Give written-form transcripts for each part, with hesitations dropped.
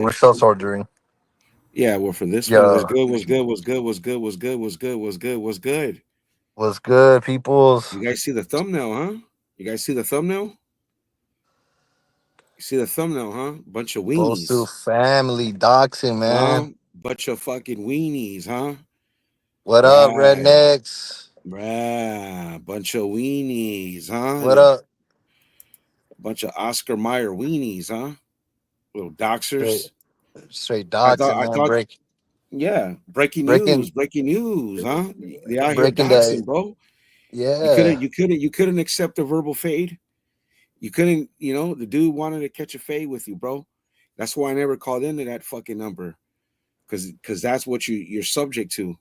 We're self ordering. Yeah, well, for this one, Yeah. was good. What's good, peoples? You guys see the thumbnail, huh? You guys see the thumbnail? You see the thumbnail, huh? Bunch of Close to weenies, family doxing, huh? man. Bunch of fucking weenies, huh? What up, Right, rednecks? bunch of weenies, huh? What up? Bunch of Oscar Mayer weenies, huh? Little Straight, doxers. straight I thought, doxing, I man. thought, yeah. Breaking, Breaking news, huh? They out here breaking the, doxing, bro. yeah, You couldn't accept a verbal fade. You couldn't, the dude wanted to catch a fade with you, bro. That's why I never called into that fucking number, because that's what you're subject to,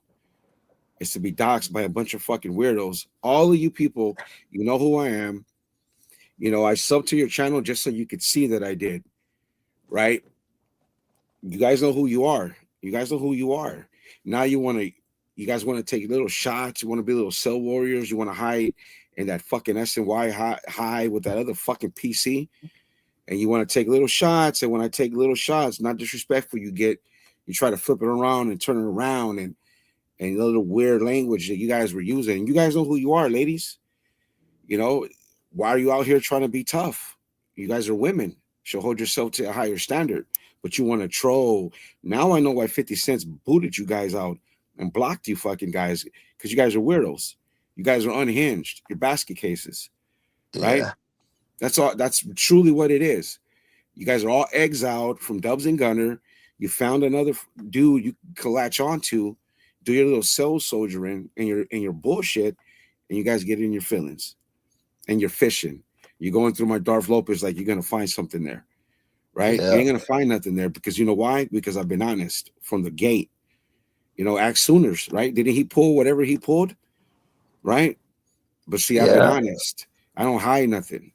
is to be doxxed by a bunch of fucking weirdos. All of you people, you know who I am. I sub to your channel just so you could see that I did, right? You guys know who you are. You guys know who you are. Now you guys want to take little shots. You want to be little cell warriors. You want to hide in that fucking SNY high with that other fucking PC, and you want to take little shots. And when I take little shots, not disrespectful, you try to flip it around and turn it around and a little weird language that you guys were using. And you guys know who you are, ladies. You know, why are you out here trying to be tough? You guys are women. So hold yourself to a higher standard. But you want to troll. Now I know why 50 Cents booted you guys out and blocked you fucking guys, because you guys are weirdos. You guys are unhinged. You're basket cases, right? yeah, That's all. That's truly what it is. You guys are all exiled from Dubs and Gunner. You found another dude you can latch onto, do your little soul soldiering and your bullshit, and you guys get in your feelings and you're fishing. You're going through my Darth Lopez like you're gonna find something there, right? You yeah, ain't gonna find nothing there, because you know why? Because I've been honest from the gate. Act Sooners, right? Didn't he pull whatever he pulled, right? But see, I've been yeah, honest. I don't hide nothing.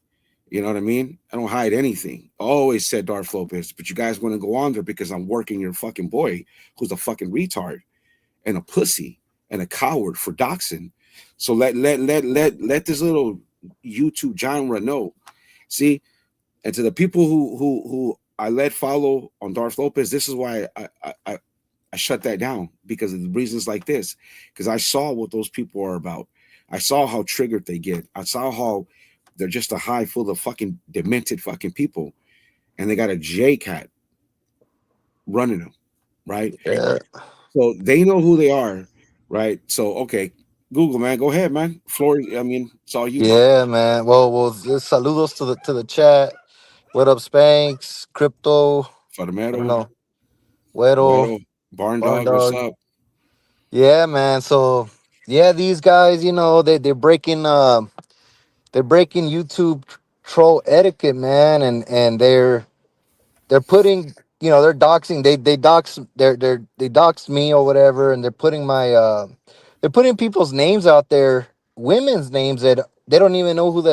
You know what I mean? I don't hide anything. I always said Darth Lopez, but you guys want to go on there because I'm working your fucking boy, who's a fucking retard and a pussy and a coward for doxing. So let this little YouTube genre know. See, and to the people who I let follow on Darth Lopez, this is why I shut that down, because of the reasons like this. Because I saw what those people are about. I saw how triggered they get. I saw how they're just a hive full of fucking demented fucking people, and they got a J cat running them, right? yeah, So they know who they are, right? So okay, Google, man, go ahead, man. Floor, I mean, it's all you. yeah, man. Well, just saludos to the chat. What up, Spanx? Crypto? I don't Farmero, know. Güero, Güero, Barn Barn Dog, what's Dog. up? Yeah, man. So yeah, these guys, they're breaking YouTube troll etiquette, man, and they're putting, they're doxing, they doxed me or whatever, and they're putting they're putting people's names out there, women's names that they don't even know who they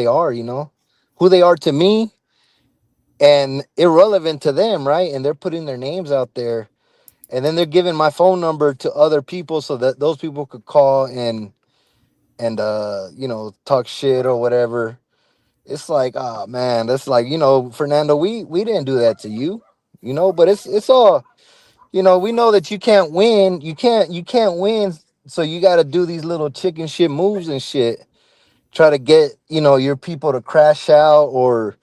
are, who they are to me, and irrelevant to them, right? And they're putting their names out there, and then they're giving my phone number to other people so that those people could call and talk shit or whatever. It's like, oh man, that's like, Fernando, we didn't do that to you, but it's all, we know that you can't win. You can't win. So you got to do these little chicken shit moves and shit. Try to get, your people to crash out or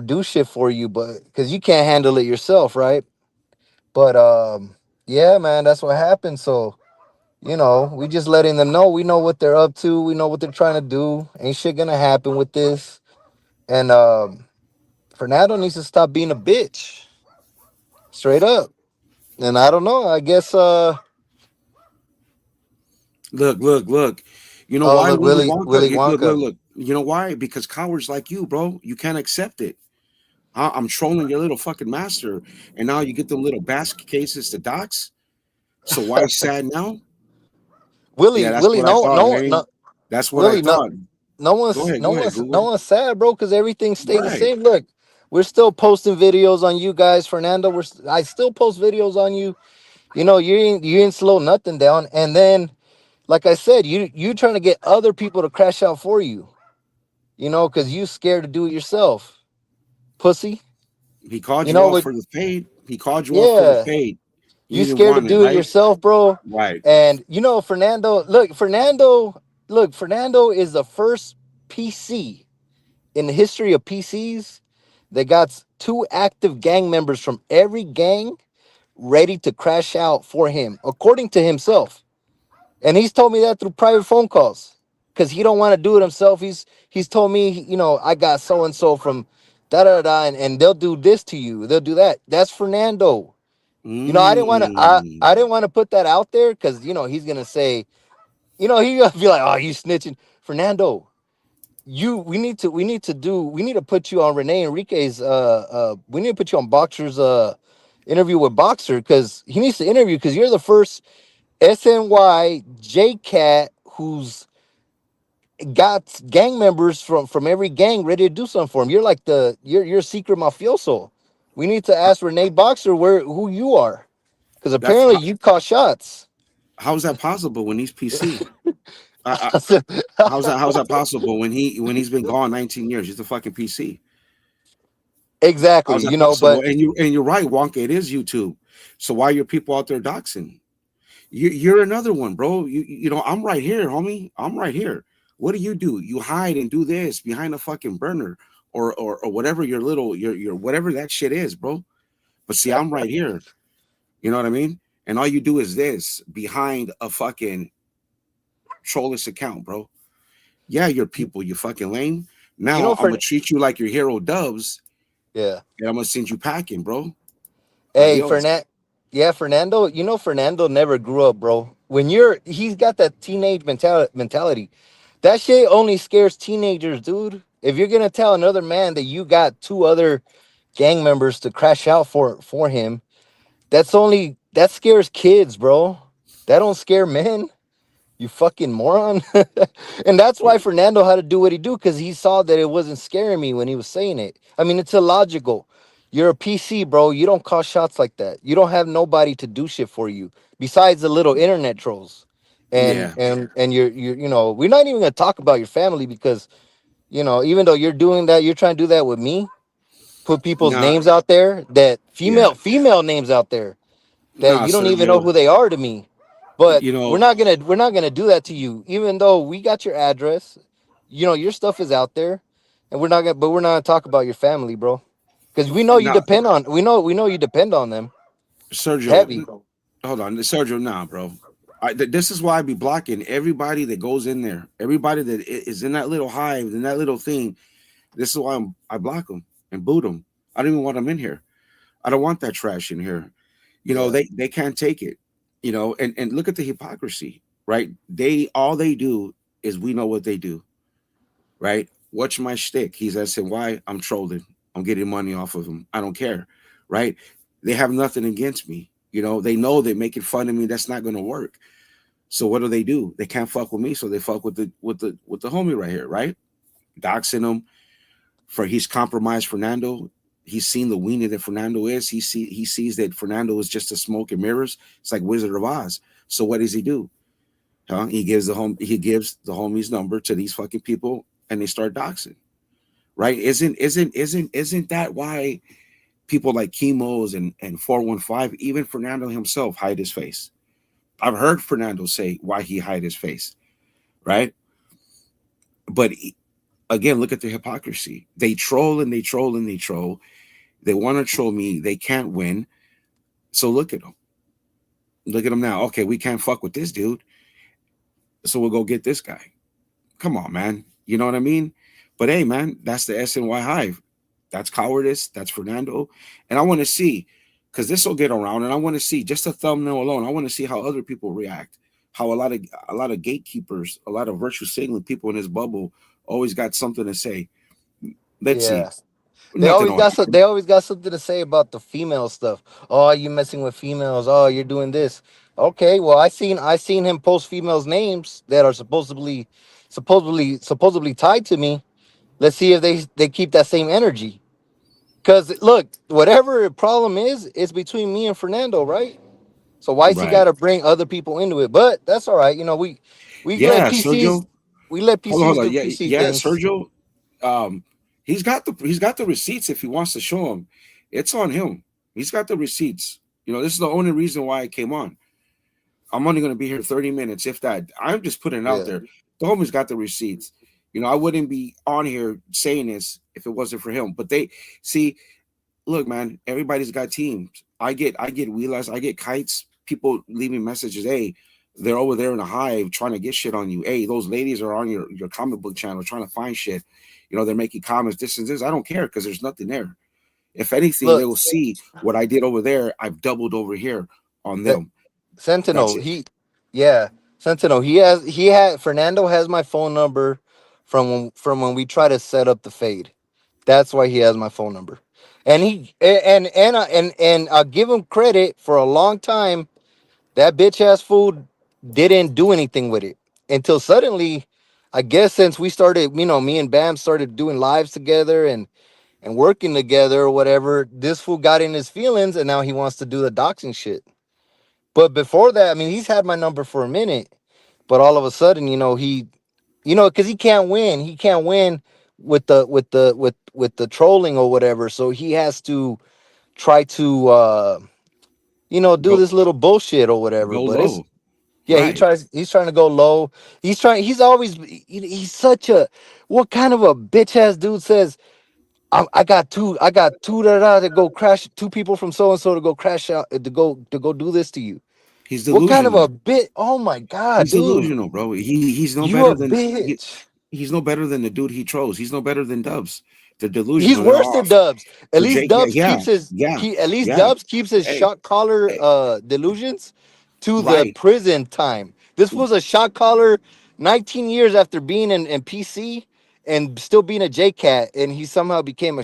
do shit for you, but because you can't handle it yourself, right? But yeah, man, that's what happened. So, we just letting them know we know what they're up to. We know what they're trying to do. Ain't shit gonna happen with this. And Fernando needs to stop being a bitch. Straight up. And I don't know. I guess Look. You know oh why look, Willy Willy Wonka? Wonka. Look. You know why? Because cowards like you, bro, you can't accept it. I'm trolling your little fucking master, and now you get them little basket cases to docs. So why sad now? Yeah, that's Willie, what I no, thought, no, man. no, That's what I Willie, no, thought. no Go one's, ahead, no go ahead, one's, Google. no one's sad, bro, because everything stayed the Right. same. Look, we're still posting videos on you guys, Fernando. I still post videos on you. You ain't slow nothing down. And then, like I said, you trying to get other people to crash out for you. Because you scared to do it yourself, pussy. He called You you know off what? for the fade. He called you off for the Yeah, fade. you You didn't scared to want it, do it right? yourself, bro. Right. And you know, Fernando. Fernando is the first PC in the history of PCs that got two active gang members from every gang ready to crash out for him, according to himself. And he's told me that through private phone calls because he don't want to do it himself. He's told me, you know, I got so and so from da da da, and they'll do this to you, they'll do that. That's Fernando. You know, I Mm. didn't want to put that out there because you know he's gonna say, you know, he gonna be like, oh, you snitching, Fernando. You we need to put you on Renee Enrique's we need to put you on Boxer's interview with Boxer because he needs to interview because you're the first SNY Cat who's got gang members from every gang ready to do something for him. You're like you're a secret mafioso. We need to ask Renee Boxer who you are because That's apparently you caught shots. how is that possible when he's PC? I, I said, how's that possible when he's been gone 19 years? He's a fucking PC. exactly, How's that you know, possible? but And you're right, Wonka. It is YouTube. So why are your people out there doxing? You're another one, bro. You know I'm right here, homie. I'm right here. What do? You hide and do this behind a fucking burner or whatever your little your whatever that shit is, bro. But see, I'm right here. You know what I mean? And all you do is this behind a fucking trollless account, bro. Yeah, you're people, you fucking lame. you Now know, I'm for gonna treat you like your hero Dubs, yeah. and I'm gonna send you packing, bro. Hey, Adios. Yeah, Fernando. You know, Fernando never grew up, bro. He's got that teenage mentality. That shit only scares teenagers, dude. If you're gonna tell another man that you got two other gang members to crash out for him, that scares kids, bro. That don't scare men. You fucking moron. And that's why Fernando had to do what he do because he saw that it wasn't scaring me when he was saying it. I mean, it's illogical. You're a PC, bro. You don't call shots like that. You don't have nobody to do shit for you besides the little internet trolls. Yeah. And you're you know, we're not even gonna talk about your family because you know, even though you're doing that, you're trying to do that with me, put people's Nah, names out there that yeah. female names out there that Nah, you don't even know Sergio. who they are to me. But You know, we're not gonna do that to you, even though we got your address. You know, your stuff is out there, and we're not gonna talk about your family, bro. Because nah, we know you depend on them Sergio. heavy. Hold on, Sergio. Nah, bro. This is why I be blocking everybody that goes in there. Everybody that is in that little hive, in that little thing. This is why I block them and boot them. I don't even want them in here. I don't want that trash in here. You know, Yeah, they can't take it. You know, and look at the hypocrisy, right? They all they do is we know what they do, right? Watch my shtick. He's asking why I'm trolling. I'm getting money off of him. I don't care, right? They have nothing against me. You know, they know they're making fun of me. That's not going to work. So what do? They can't fuck with me, so they fuck with the homie right here, right? Doxing him for he's compromised Fernando. He's seen the weenie that Fernando is. He sees that Fernando is just a smoke and mirrors. It's like Wizard of Oz. So what does he do? Huh? He gives the homie's number to these fucking people, and they start doxing. Right? Isn't that why people like Chemos and 415, even Fernando himself, hide his face? I've heard Fernando say why he hide his face, right? But again, look at the hypocrisy. They troll and they troll and they troll. They want to troll me. They can't win. So look at them. Look at them now. Okay, we can't fuck with this dude. So we'll go get this guy. Come on, man. You know what I mean? But hey, man, that's the SNY Hive. That's cowardice. That's Fernando. And I want to see, because this will get around, and I want to see just a thumbnail alone. I want to see how other people react. How a lot of gatekeepers, a lot of virtue signaling people in this bubble always got something to say. Let's see. yeah. Nothing on. They always got something to say about the female stuff. Oh, you messing with females? Oh, you're doing this. Okay, well, I seen him post females' names that are supposedly tied to me. Let's see if they keep that same energy. Cause look, whatever problem is, it's between me and Fernando, right? So why's he got Right. to bring other people into it? But that's all right. You know, we let Yeah, PCs Sergio. we let Hold PCs on. do Yeah, PC yeah, things. Sergio. Um, he's got the receipts if he wants to show them. It's on him. He's got the receipts. This is the only reason why I came on. I'm only going to be here 30 minutes, if that. I'm just putting it out Yeah. there. The homie's got the receipts. I wouldn't be on here saying this if it wasn't for him. But they see, look, man, everybody's got teams. I get wheelers, I get kites, people leaving messages. Hey, they're over there in a hive trying to get shit on you. Hey, those ladies are on your comic book channel trying to find shit. They're making comments, this and this. I don't care because there's nothing there. If anything, they Look, will see what I did over there. I've doubled over here on Se- them. That's Sentinel, it. yeah, Sentinel. Fernando has my phone number from when we try to set up the fade. That's why he has my phone number, and and I'll give him credit for a long time. That bitch ass fool didn't do anything with it until suddenly, I guess since we started, me and Bam started doing lives together and working together or whatever, this fool got in his feelings and now he wants to do the doxing shit. But before that, I mean, he's had my number for a minute, but all of a sudden, because he can't win. He can't win with the trolling or whatever. So he has to try to do Go this little bullshit or whatever. go But it's low. yeah, Right. he's trying to go low. He's such a what kind of a bitch ass dude says, I got two to go crash two people from so and so to go crash out to go do this to you. He's What kind of a delusional. bit? Oh my god, He's dude. delusional, bro. He's no You better a than bitch. he's no better than the dude he trolls. He's no better than Dubs. They're He's delusional. They're worse than off. Dubs. At So least Jake, yeah, Dubs yeah, keeps his yeah, he at least yeah. Dubs keeps his Hey, shot caller hey, delusions to the right. prison time. This was a shot caller 19 years after being in PC and still being a JCat, and he somehow became a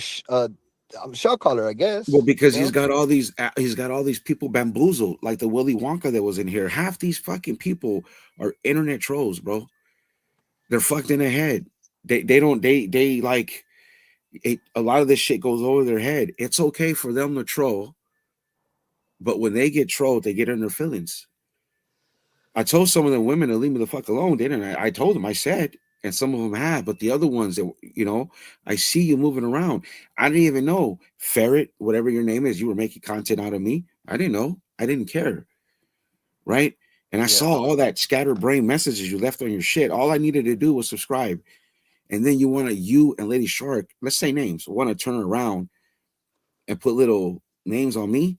shot caller, I Well, guess. because he's got all these people bamboozled, like the Willy Wonka that was in here. Half these fucking people are internet trolls, bro. They're fucked in the head. They don't they like a lot of this shit goes over their head. It's okay for them to troll, but when they get trolled, they get in their feelings. I told some of the women to leave me the fuck alone, didn't I? I told them, I said, and some of them have, but the other ones that I see you moving around. I didn't even know Ferret, whatever your name is, you were making content out of me. I didn't know. I didn't care, right? And I Yeah. saw all that scattered brain messages you left on your shit. All I needed to do was subscribe, and then you and Lady Shark, let's say names, want to turn around and put little names on me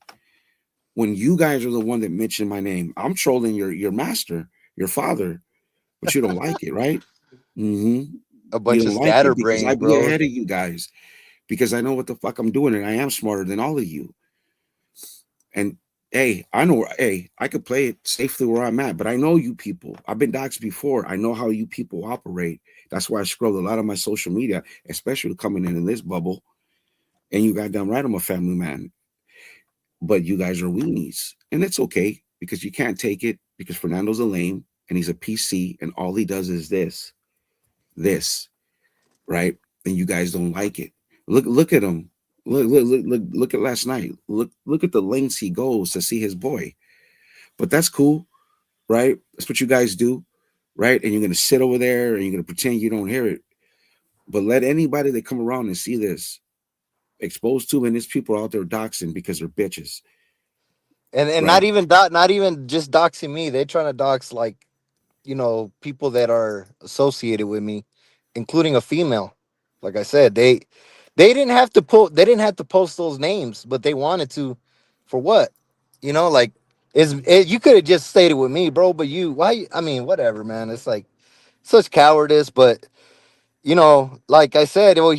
when you guys are the one that mentioned my name. I'm trolling your master, your father, but you don't like it, right? hmm A You bunch of don't like it because I scatterbrains, be bro. ahead of you guys because I know what the fuck I'm doing and I am smarter than all of you. And hey, I know, hey, I could play it safely where I'm at, but I know you people. I've been doxxed before. I know how you people operate. That's why I scrolled a lot of my social media, especially coming in this bubble. And you got damn right, I'm a family man, but you guys are weenies, and it's okay because you can't take it because Fernando's a lame and he's a PC, and all he does is this, right? And you guys don't like it. Look at him. Look at last night. Look at the lengths he goes to see his boy. But that's cool, right? That's what you guys do, right? And you're gonna sit over there and you're gonna pretend you don't hear it. But let anybody that come around and see this exposed to, and there's people out there doxing because they're bitches, And right? not even just doxing me. They're trying to dox like people that are associated with me, including a female. Like I said, they didn't have to post those names, but they wanted to. For what? Like you could have just stayed with me, bro. But why? I mean, whatever, man. It's like such cowardice. But like I said, well,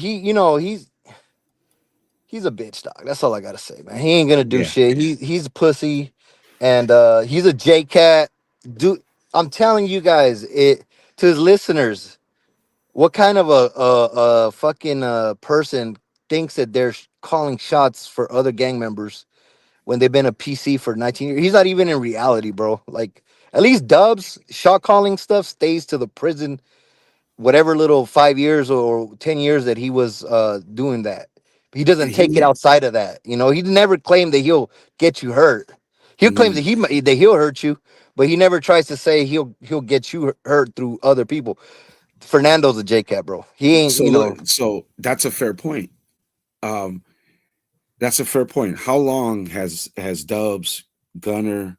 he's a bitch dog. That's all I gotta say, man. He ain't gonna do Yeah. shit. He's a pussy, and he's a J cat. Dude, I'm telling you guys, it to his listeners. What kind of a fucking person thinks that they're calling shots for other gang members when they've been a PC for 19 years? He's not even in reality, bro. Like at least Dubs shot calling stuff stays to the prison whatever little 5 years or 10 years that he was doing that. He And doesn't take it he outside of that. He never claimed that he'll get you hurt. He'll claim mhm. that he'll hurt you, but he never tries to say he'll get you hurt through other people. Fernando's a JCat, bro. He ain't, So look, so that's a fair point. Um, That's a fair point. How long has Dubs, Gunner,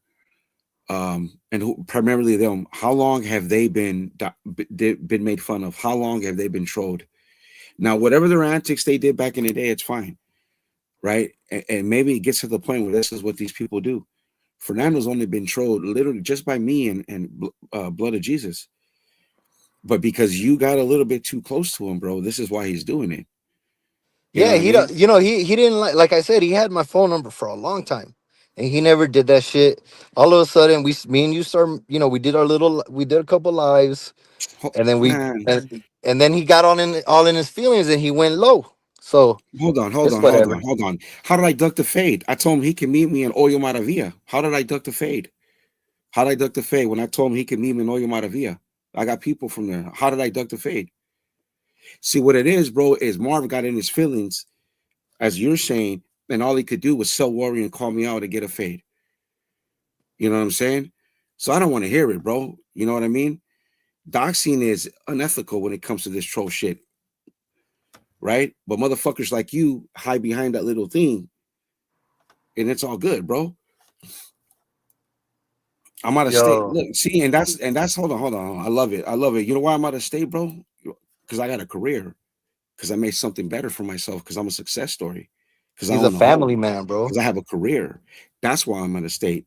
and who, primarily them? How long have they been made fun of? How long have they been trolled? Now, whatever their antics they did back in the day, it's fine, right? And maybe it gets to the point where this is what these people do. Fernando's only been trolled literally just by me and Blood of Jesus, but because you got a little bit too close to him, bro. This is why he's doing it. You know Yeah, what I he mean? don't. You know, he didn't like I said, he had my phone number for a long time, and he never did that shit. All of a sudden, me and you start. You know, we did a couple lives, and then Man, and then he got on in all in his feelings, and he went low. So hold on, hold it's on, hold whatever. on, hold on. How did I duck the fade? I told him he can meet me in Oyo Maravilla. How did I duck the fade? How did I duck the fade when I told him he could meet me in Oyo Maravilla? I got people from there. How did I duck the fade? See what it is, bro, is Marv got in his feelings, as you're saying, and all he could do was sell worry and call me out to get a fade. You know what I'm saying? So I don't want to hear it, bro. You know what I mean? Doxing is unethical when it comes to this troll shit, right? But motherfuckers like you hide behind that little thing, and it's all good, bro. I'm out of state. Yo, Look, see, and that's hold on. I love it. I love it. You know why I'm out of state, bro? Because I got a career. Because I made something better for myself. Because I'm a success story. Because I he's a own a family home. man, bro. Because I have a career. That's why I'm out of state.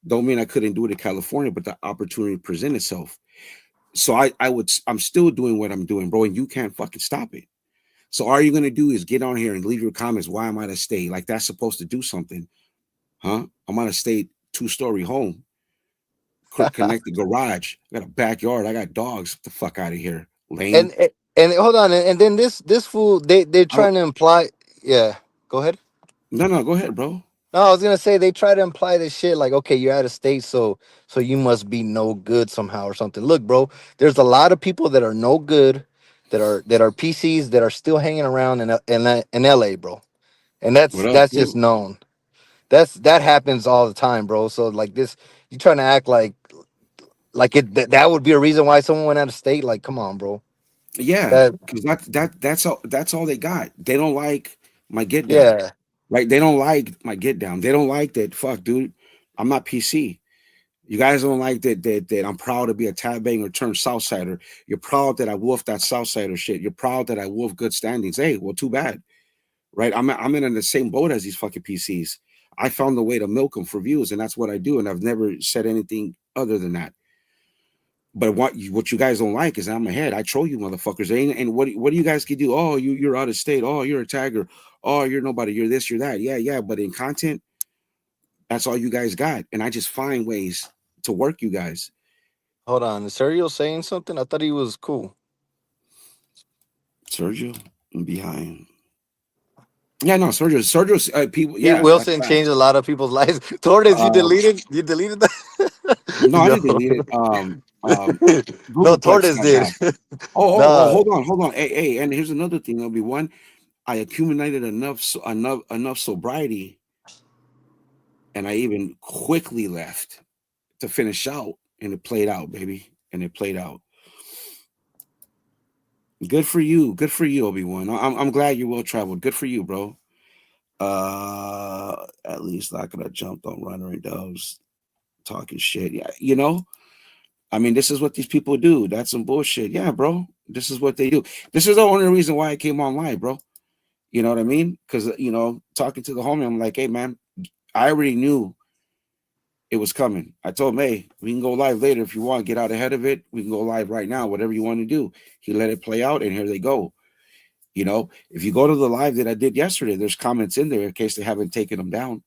Don't mean I couldn't do it in California, but the opportunity present itself. So I'm still doing what I'm doing, bro, and you can't fucking stop it. So all you're gonna do is get on here and leave your comments. Why am I out of state? Like that's supposed to do something, huh? I'm out of state, 2-story home, connected garage. I got a backyard. I got dogs. Get the fuck out of here, lame. And hold on, and then this fool they're I don't, trying to imply. Yeah, go ahead. no, no, go ahead, bro. No, I was gonna say they try to imply this shit like, okay, you're out of state, so you must be no good somehow or something. Look, bro, there's a lot of people that are no good, that are PCs that are still hanging around in LA, bro, and What up, that's just dude? known. That happens all the time, bro. So like this, you trying to act like that would be a reason why someone went out of state. Like, come on, bro. Yeah, That because that's all they got. They don't like my get down, yeah. right? They don't like my get down. They don't like that. Fuck, dude, I'm not PC. You guys don't like that I'm proud to be a tab banger turned Southsider. You're proud that I wolfed that Southsider shit. You're proud that I wolfed good standings. Hey, well, too bad, right? I'm in the same boat as these fucking PCs. I found a way to milk them for views, and that's what I do. And I've never said anything other than that. But what you guys don't like is I'm ahead. I troll you motherfuckers. And what do you guys can do? Oh, you're out of state. Oh, you're a tagger. Oh, you're nobody. You're this. You're that. Yeah, yeah. But in content, that's all you guys got. And I just find ways to work you guys. Hold on, is Sergio saying something? I thought he was cool. Sergio behind. Yeah, no, Sergio's people. Pete Yeah, that's Wilson fine. changed a lot of people's lives. Torres, Um, you deleted that? no, I No. didn't delete it. No, Googleplex Torres got did. bad. Oh, Nah, hold on. Hey, and here's another thing. There'll be one. I accumulated enough sobriety, and I even quickly left to finish out, and it played out, baby, and it played out. Good for you, Obi-Wan. I'm glad you're well traveled. Good for you, bro. At least I could have jumped on Runner and Doves talking shit. Yeah, I mean, this is what these people do. That's some bullshit. Yeah, bro. This is what they do. This is the only reason why I came online, bro. You know what I mean? Because talking to the homie, I'm like, hey man, I already knew it was coming. I told him, hey, we can go live later if you want. Get out ahead of it. We can go live right now. Whatever you want to do. He let it play out, and here they go. If you go to the live that I did yesterday, there's comments in there in case they haven't taken them down,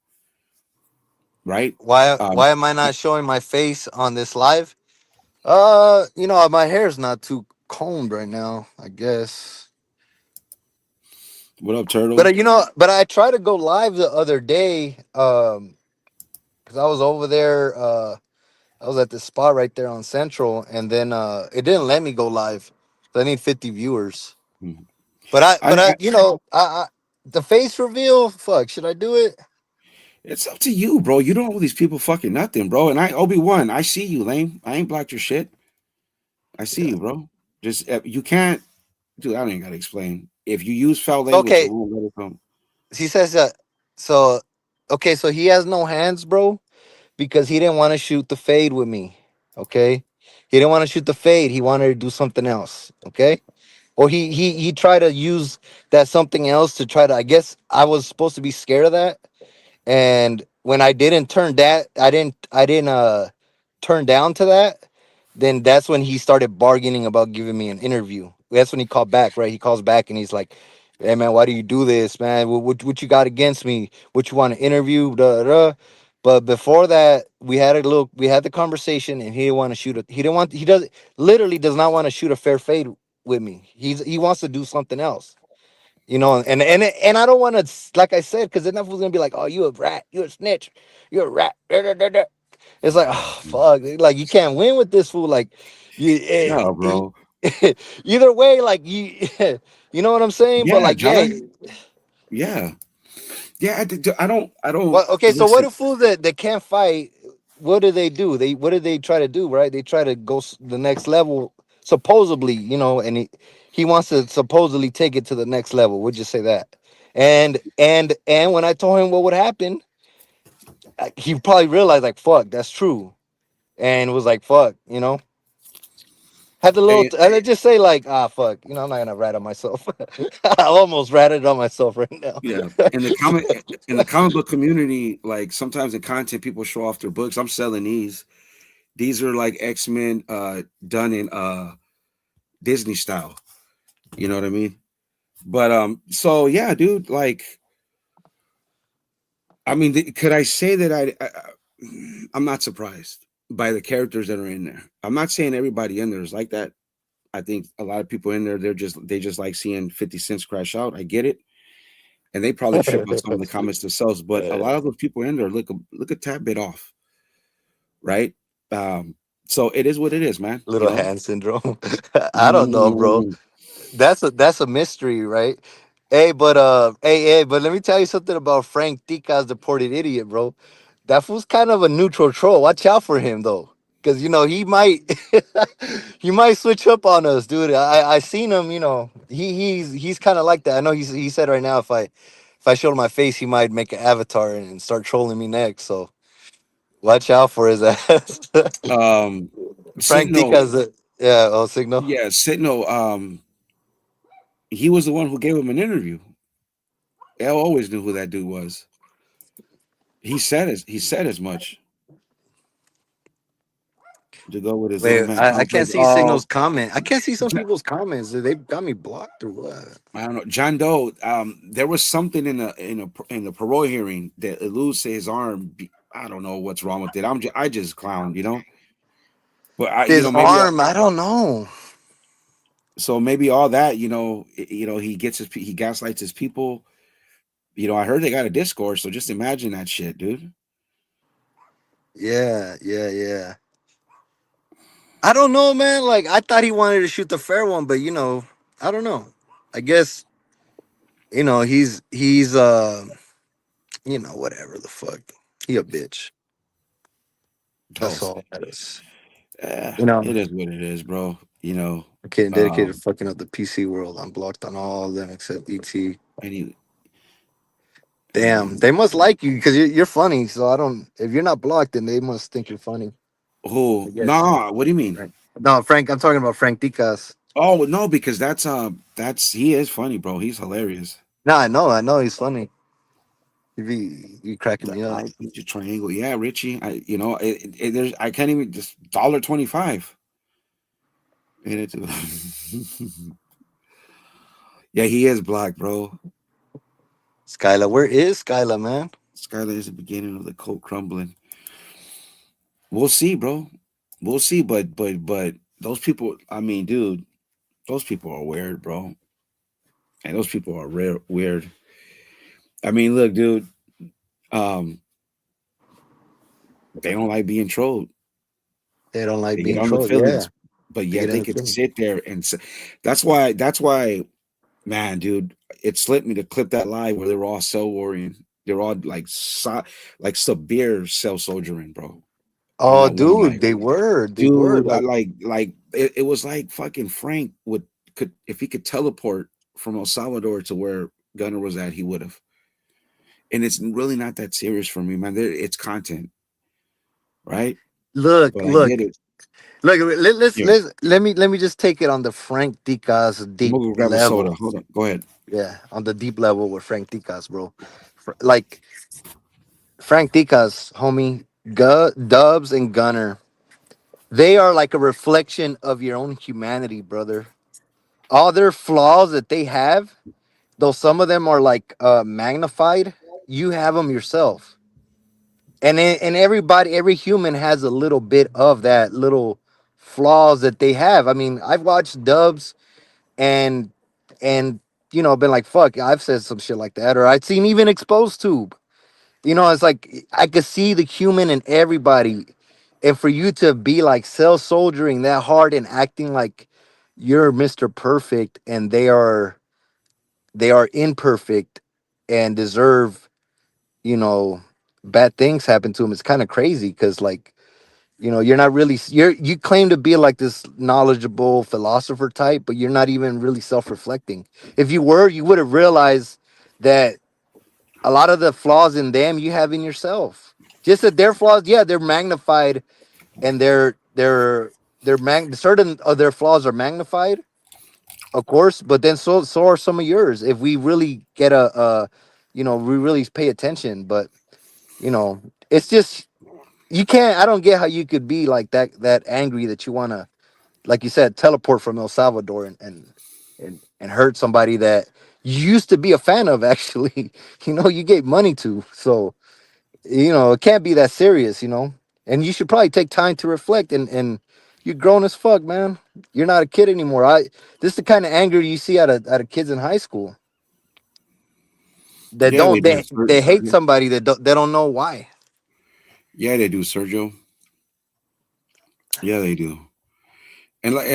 right? Um, why am I not showing my face on this live? My hair's not too combed right now, I guess. what up, Turtle? But I tried to go live the other day, because I was over there. I was at the spot right there on Central, and then it didn't let me go live. So I need 50 viewers. Mhm. But I the face reveal. Fuck, should I do it? It's up to you, bro. You don't owe these people fucking nothing, bro. And I Obi-Wan, I see you, lame. I ain't blocked your shit. I see Yeah. you, bro. Just you can't, dude. I don't even gotta explain. If you use foul language, it Okay. won't let it come. He says So okay, so he has no hands, bro, because he didn't want to shoot the fade with me. Okay, he didn't want to shoot the fade. He wanted to do something else. Okay, or he tried to use that something else to try to. I guess I was supposed to be scared of that, and when I didn't turn that, I didn't turn down to that. Then that's when he started bargaining about giving me an interview. That's when he called back, right? He calls back and he's like, "Hey man, why do you do this, man? What you got against me? What you want to interview?" Duh, duh, duh. But before that, we had the conversation, and he didn't want to shoot a. He didn't want. He does literally does not want to shoot a fair fade with me. He wants to do something else. And I don't want to, like I said, because then that was gonna be like, "Oh, you a rat, you a snitch, you're a rat." Da, da, da, da. It's like, oh fuck, like you can't win with this fool. Like, you, Yeah, bro. either way, like you, you know what I'm saying. But Yeah, like, yeah, John. Yeah. Yeah, I don't well, okay. So what listen. do fools that can't fight? What do they do? What do they try to do? Right? They try to go the next level, supposedly, and he wants to supposedly take it to the next level. We'll just say that. And when I told him what would happen, he probably realized like, fuck, that's true, and was like, fuck, had the little. And, Let's just say like, fuck, I'm not gonna rat on myself. I almost ratted on myself right now. yeah, in the comic book community, like sometimes in content, people show off their books. I'm selling these. These are like X-Men done in Disney style. You know what I mean? But so yeah, dude, like I mean, could I say that I'm not surprised by the characters that are in there. I'm not saying everybody in there is like that. I think a lot of people in there, they just like seeing 50 cents crash out. I get it. And they probably trip on some of the comments themselves, but a lot of those people in there look a tad bit off, right? Um, so it is what it is, man. You Little know. hand syndrome. I don't know, bro. Mm. That's a mystery, right? Hey, but let me tell you something about Frank Tica's deported idiot, bro. That fool's kind of a neutral troll. Watch out for him though. Cause he might he might switch up on us, dude. I seen him, he's kind of like that. I know he said right now if I showed him my face, he might make an avatar and start trolling me next. So watch out for his ass. Um, Frank Signal, Tica's yeah, oh signal. yeah, Signal. He was the one who gave him an interview. El always knew who that dude was. He said as much to go with his little Wait, man. I can't see Signal's comment. I can't see some people's comments. They got me blocked or what? I don't know, John Doe. There was something in the parole hearing that eludes his arm. I don't know what's wrong with it. I just clown, you know. But His arm, I don't know. so maybe all that, he gaslights his people. I heard they got a Discord, so just imagine that shit, dude. Yeah, yeah, yeah. I don't know, man. Like I thought he wanted to shoot the fair one, but I don't know. I guess he's whatever the fuck. He a bitch. Oh, That's all that is. it is what it is, bro. I'm getting dedicated to Um, fucking up the PC world. I'm blocked on all of them except ET. any, Damn, um, they must like you because you're funny. So I don't. If you're not blocked, then they must think you're funny. I who? guess. Nah, what do you mean? Right. No, Frank. I'm talking about Frank Dicas. Oh no, because that's he is funny, bro. He's hilarious. No, I know he's funny. You cracking The me up. I picture triangle, yeah, Richie. There's I can't even just $1.25. And it's yeah, he is black, bro. Skyla, where is Skyla, man? Skylar is the beginning of the cult crumbling. We'll see, bro. We'll see, but those people. I mean, dude, those people are weird, bro. And those people are rare weird. I mean, look, dude. Um, they don't like being trolled. They don't like They get being on the trolled. Yeah, feelings, but they yet get in they the could film. sit there and say, that's why, man, dude, it slipped me to clip that live where they were all cell warring. They're all like severe cell soldiering, bro, on Oh, that one dude, night. they were Dude, like, it was like fucking Frank could if he could teleport from El Salvador to where Gunner was at, he would have. and it's really not that serious for me, man. It's content, right? Look, But I look, get it. look. Yeah, Let me just take it on the Frank Ticas I'm deep gonna go grab a soda. level. Hold on, go ahead. Yeah, on the deep level with Frank Ticas, bro. Like Frank Ticas, homie, Dubs and Gunner. They are like a reflection of your own humanity, brother. All their flaws that they have, though some of them are like magnified, you have them yourself. And everybody, every human has a little bit of that little flaws that they have. I mean, I've watched Dubs and and been like, fuck, I've said some shit like that, or I've seen even Exposed Tube. It's like I could see the human in everybody. And for you to be like self soldiering that hard and acting like you're Mr. Perfect and they are imperfect and deserve, you know, bad things happen to them, it's kind of crazy because like, you're not really you claim to be like this knowledgeable philosopher type, but you're not even really self-reflecting. If you were, you would have realized that a lot of the flaws in them you have in yourself. Just that their flaws, yeah, they're magnified, and certain of their flaws are magnified, of course, but then so are some of yours. If we really get we really pay attention. But it's just you can't. I don't get how you could be like that angry that you want to, like you said, teleport from El Salvador and hurt somebody that you used to be a fan of. Actually, you gave money to. So it can't be that serious. And you should probably take time to reflect, and you're grown as fuck, man. You're not a kid anymore. This is the kind of anger you see out of kids in high school that Yeah, they don't do. they hate somebody that they don't know why. Yeah, they do, Sergio. Yeah, they do. And like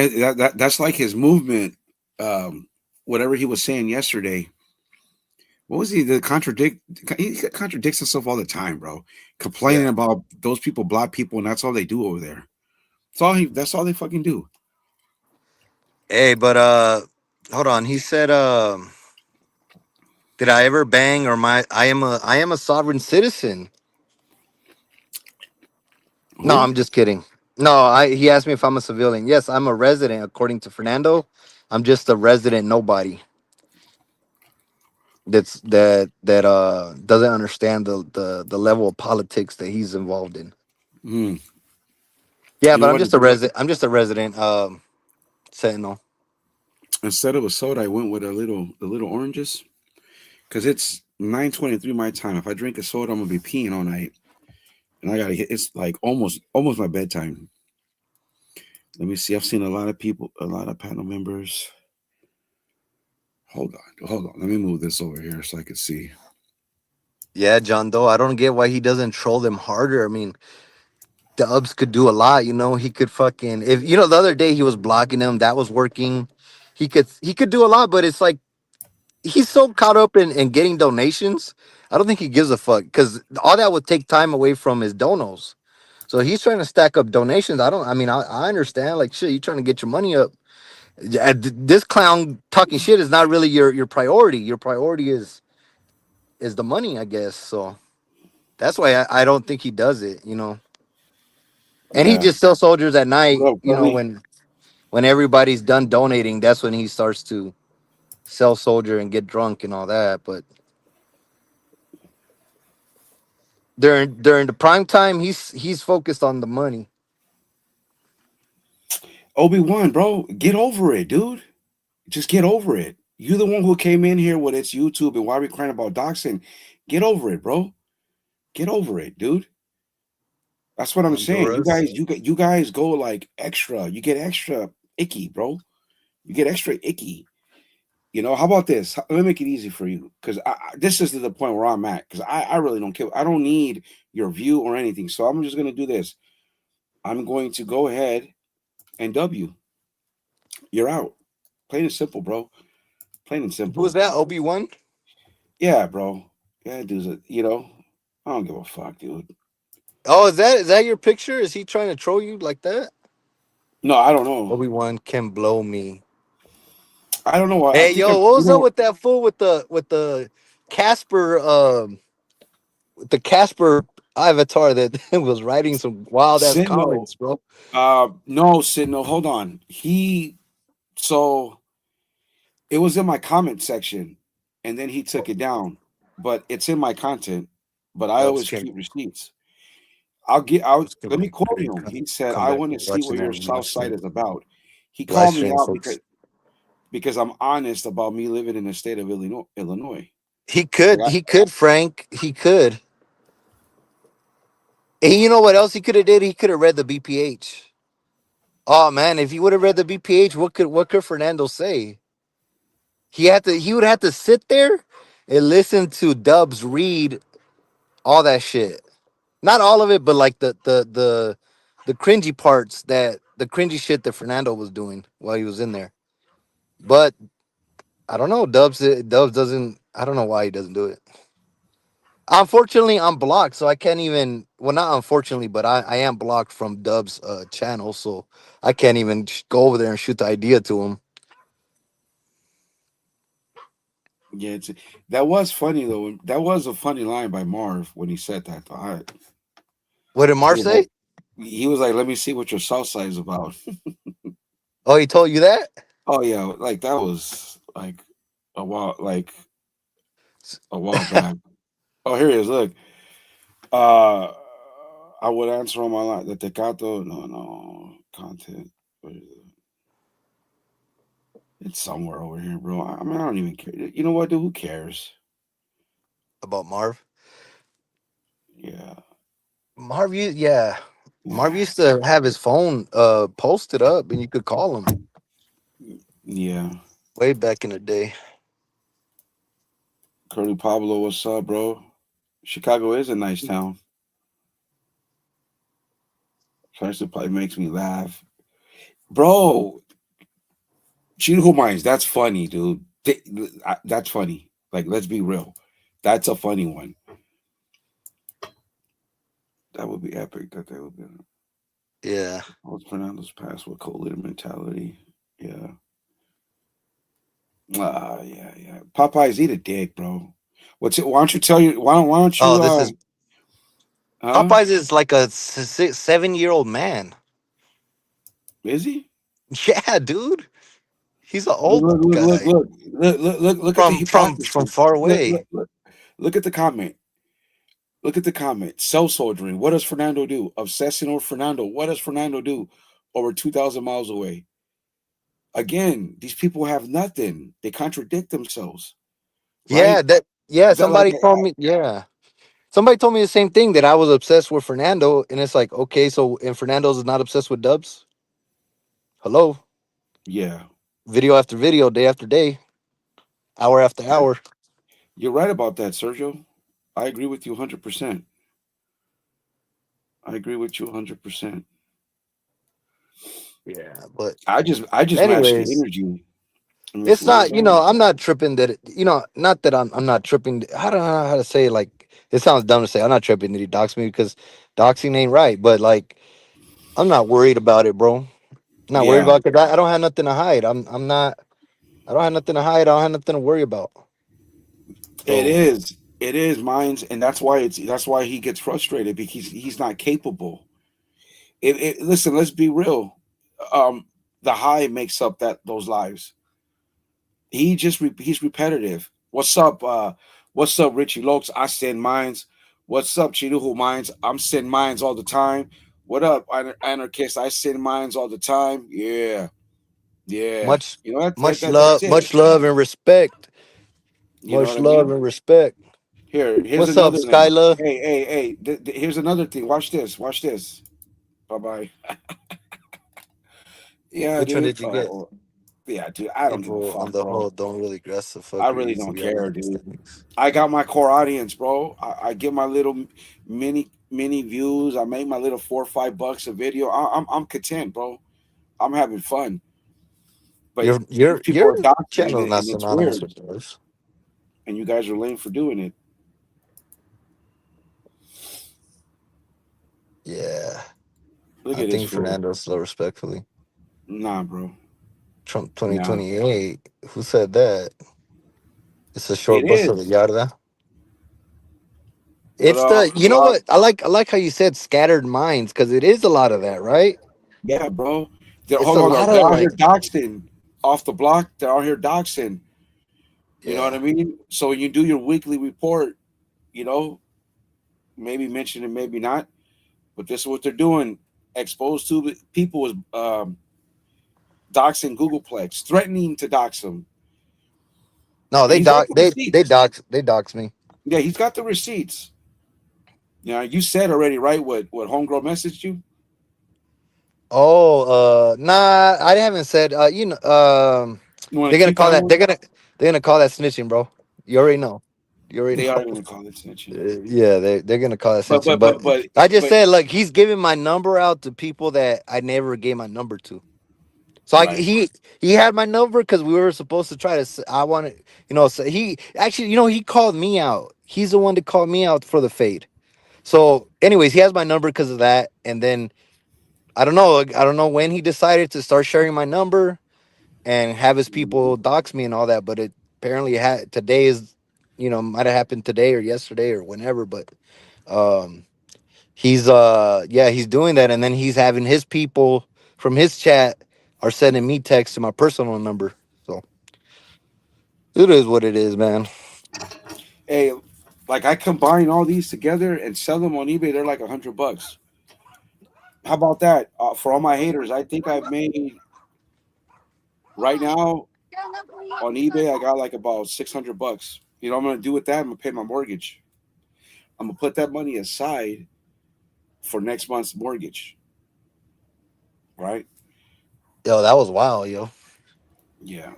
that's like his movement. Um, Whatever he was saying yesterday. What was he? The contradict. He contradicts himself all the time, bro. Complaining Yeah. about those people, black people, and that's all they do over there. That's all he. That's all they fucking do. Hey, but hold on. He said, did I ever bang or my I am a sovereign citizen? No, Who? I'm just kidding. No, he asked me if I'm a civilian. Yes, I'm a resident according to Fernando. I'm just a resident nobody that doesn't understand the level of politics that he's involved in. Hmm. Yeah, You know but I'm what? just a resident. I'm just a resident sentinel. Instead of a soda, I went with the little oranges because it's 9:23 my time. If I drink a soda, I'm gonna be peeing all night, and I gotta get. It's like almost my bedtime. Let me see. I've seen a lot of people, a lot of panel members. Hold on. Let me move this over here so I can see. Yeah, John Doe. I don't get why he doesn't troll them harder. I mean, Dubs could do a lot. He could fucking if the other day he was blocking him. That was working. He could do a lot, but it's like he's so caught up in getting donations. I don't think he gives a fuck because all that would take time away from his donos. So he's trying to stack up donations. I don't. I mean, I understand. Like shit, you're trying to get your money up. This clown talking shit is not really your priority. Your priority is the money, I guess. So that's why I don't think he does it. And he Yeah. just sells soldiers at night. What up, Curly? When everybody's done donating, that's when he starts to sell soldier and get drunk and all that. But during the prime time, he's focused on the money. Obi-Wan, bro, get over it, dude. Just get over it. You the one who came in here with it's YouTube and why we crying about doxing. Get over it, bro. Get over it, dude. That's what I'm saying. Honduras. You guys go like extra. You get extra icky, bro. You get extra icky. How about this? Let me make it easy for you because this is the point where I'm at because I really don't care. I don't need your view or anything. So I'm just gonna do this. I'm going to go ahead and W. You're out. Plain and simple, bro. Plain and Who was simple. that? Obi-Wan? Yeah, bro. Yeah, dude. I don't give a fuck, dude. Oh, is that your picture? Is he trying to troll you like that? No, I don't know. Obi-Wan can blow me. I don't know. I Hey, think I'm. yo, what was up with that fool with the Casper? the Casper avatar that was writing some wild ass Signal. comments, bro. No, Signal. Hold on. So it was in my comment section, and then he took it down. But it's in my content. But I Dubs always can keep receipts. I'll Dubs can let me be quote pretty him. He said, come "I back want to and see watch what your that live South Side stream. is about." He Live called me stream, out folks. because I'm honest about me living in the state of Illinois. Illinois. Like He could, Frank. He could. And you know what else he could have did? He could have read the BPH. Oh man, if he would have read the BPH, what could Fernando say? He would have to sit there and listen to Dubs read all that shit. Not all of it, but like the cringy parts, that the cringy shit that Fernando was doing while he was in there. But I don't know. Dubs doesn't. I don't know why he doesn't do it. Unfortunately, I'm blocked, so I can't even. Well, not unfortunately, but I am blocked from Dub's channel, so I can't even go over there and shoot the idea to him. yeah, that was funny though. That was a funny line by Marv when he said that. Though. What did He Marv was like, say? "Let me see what your South Side is about." Oh, he told you that? Oh yeah, like that was like like a while back. Oh, here he is. Look, uh, I would answer on my line. The Tecato, no content. Where is it? It's somewhere over here, bro. I mean, I don't even care. You know what, dude? Who cares? About Marv? Yeah, Yeah. Marv used to have his phone posted up, and you could call him yeah. way back in the day. Curly Pablo, what's up, bro? Chicago is a nice town. Actually, probably makes me laugh, bro. Cheetah Minds, that's funny, dude. That's funny. Like, let's be real. That's a funny one. That would be epic. That they would be. Yeah. What's Fernando's pass with cold litter mentality? Yeah. Yeah. Popeyes, eat a dick, bro. What's it? Why don't you tell you? Why don't Oh, you? this is Huh? Popeyes is like a 7-year-old man. Is he? Yeah, dude. He's an Look, old look, look, look, guy look, look at the from hypocrisy. far Look, away. look, look, look at the comment. Look at the comment. Cell soldiering. What does Fernando do? Obsessing over Fernando. What does Fernando do? Over 2,000 miles away. Again, these people have nothing. They contradict themselves, Yeah, right? That like somebody told me, yeah. Somebody told me the same thing, that I was obsessed with Fernando, and it's like, okay, so and Fernando's is not obsessed with Dubs? Hello? yeah. Video after video, day after day, hour after I, hour. you're right about that, Sergio. I agree with you 100%. I agree with you 100%. Yeah, but I just matched the anyways, energy. Let me see it's what is not, that. I'm not tripping that not that I'm not tripping. I don't know how to say it, like, it sounds dumb to say I'm not tripping that he doxed me, because doxing ain't right, but like, I'm not worried about it, bro. Not worried Yeah, about, because I don't have nothing to hide. I'm not. I don't have nothing to hide. I don't have nothing to worry about. it So is. It is mines, and that's why he gets frustrated because he's not capable. Listen, let's be real. Um, the high makes up that those lives. He's repetitive. What's up? What's up, Richie Lokes? I send mines. What's up, Chiduhu Mines? I'm sending mines all the time. What up, Anarchist? I send mines all the time. Yeah, yeah. much, You know that's it. much love and respect. You know what Much I love mean? and respect. Here's What's up, another thing. Skyla? Hey. Here's another thing. Watch this. Watch this. Bye bye. Yeah, Which one dude. did you get? Yeah, dude. I don't give a People fuck, on the bro. whole don't really grasp the I fucker really used to don't be all care, of the dude. standings. I got my core audience, bro. I get my little mini views. I make my little $4 or $5 a video. I'm content, bro. I'm having fun. But these people Your are doxing, channel is not and it's synonymous weird. with those. And you guys are lame for doing it. Yeah, Look I at this think fool. Fernando slow respectfully. Nah, bro. Trump Nah. 2028. Who said that? It's a short It bus of the is. yarda. But It's the you know uh, what I like how you said scattered minds because it is a lot of that, right? yeah, bro. They're It's hold a on, lot they're of out here like doxing off the block. They're out here doxing. You know what yeah. I mean? So when you do your weekly report, you know, maybe mention it, maybe not. But this is what they're doing. Exposed to people was doxing Googleplex, threatening to dox them, No, and he's got the receipts. they dox me. Yeah, he's got the receipts. Yeah, you said already, right? What homegirl messaged you? Oh, nah, I haven't said. You know, You want they're to gonna keep call that that. one? They're gonna call that snitching, bro. You already know. You already They know. are going to call it snitching. Yeah, they're gonna call that But snitching. but But but but I just but said, like, he's giving my number out to people that I never gave my number to. So right. he had my number because we were supposed to try to. I wanted, you know. So he actually, you know, he called me out. He's the one that called me out for the fade. So, anyways, he has my number because of that. And then I don't know. I don't know when he decided to start sharing my number and have his people dox me and all that. But it apparently had today is, you know, might have happened today or yesterday or whenever. But um, he's yeah, he's doing that, and then he's having his people from his chat are sending me texts to my personal number. So it is what it is, man. Hey, like I combine all these together and sell them on eBay. They're like $100. How about that? For all my haters, I think I've made right now on eBay. I got like about $600. You know what I'm gonna do with that? I'm gonna pay my mortgage. I'm gonna put that money aside for next month's mortgage. Right? Yo, that was wild, yo. Yeah.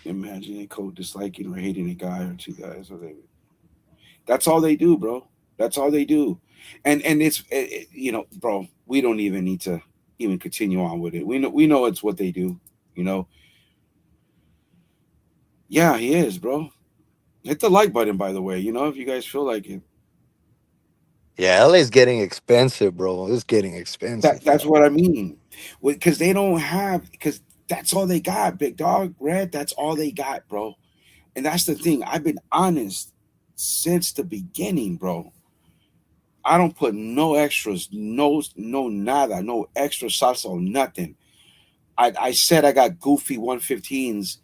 Imagine a code disliking or hating a guy or two guys. Or they, that's all they do, bro. That's all they do. And it's you know, bro. We don't even need to even continue on with it. We know it's what they do. You know. Yeah, he is, bro. Hit the like button, by the way. You know, if you guys feel like it. Yeah, LA's getting expensive, bro. It's getting expensive. That's what I mean. Because they don't have because that's all they got, big dog. Red. That's all they got, bro. And that's the thing. I've been honest since the beginning, bro. I don't put no extras, no nada, no extra salsa, nothing. I said I got goofy 115s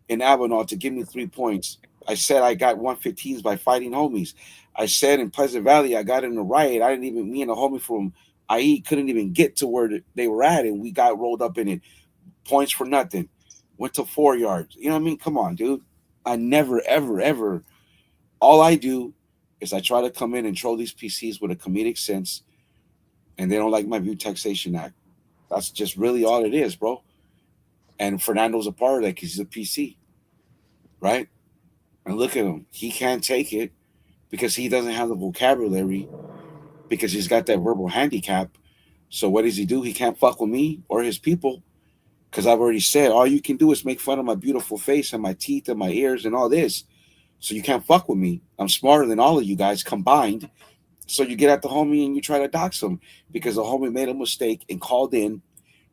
in Avenal to give me 3 points. I said I got 115s by fighting homies. I said in Pleasant Valley I got in a riot. I didn't even me and a homie from IE couldn't even get to where they were at, and we got rolled up in it. Points for nothing. Went to 4 yards. You know what I mean? Come on, dude. I never, ever, ever. All I do is I try to come in and troll these PCs with a comedic sense, and they don't like my View Taxation Act. That's just really all it is, bro. And Fernando's a part of that because he's a PC, right? And look at him. He can't take it because he doesn't have the vocabulary because he's got that verbal handicap. So what does he do? He can't fuck with me or his people because I've already said all you can do is make fun of my beautiful face and my teeth and my ears and all this. So you can't fuck with me. I'm smarter than all of you guys combined. So you get at the homie and you try to dox him because the homie made a mistake and called in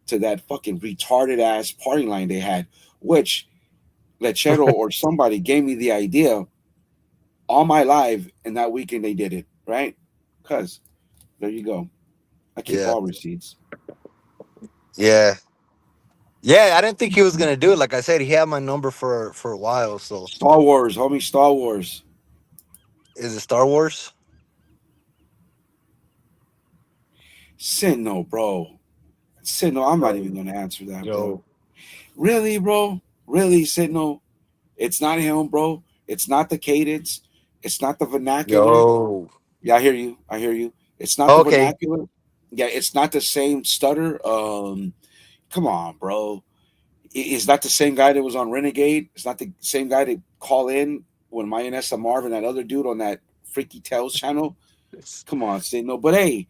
to that fucking retarded ass party line they had, which Lechero or somebody gave me the idea on my live, and that weekend they did it, right? Cuz there you go. I keep Yeah. all receipts. Yeah. Yeah, I didn't think he was gonna do it. Like I said, he had my number for a while. So Star Wars, homie, Star Wars. is it Star Wars? Sin no, bro. Sin no, I'm not Bro, even gonna answer that, bro. yo, Really, bro? Really, Sin no? It's not him, bro. It's not the cadence. It's not the vernacular. yo. Yeah, I hear you. I hear you. It's not the Okay. vernacular. Yeah, it's not the same stutter. Come on, bro. It's not the same guy that was on Renegade. It's not the same guy that call in when Mayonesa Marvin, that other dude on that Freaky Tales channel. Come on, say no. But hey,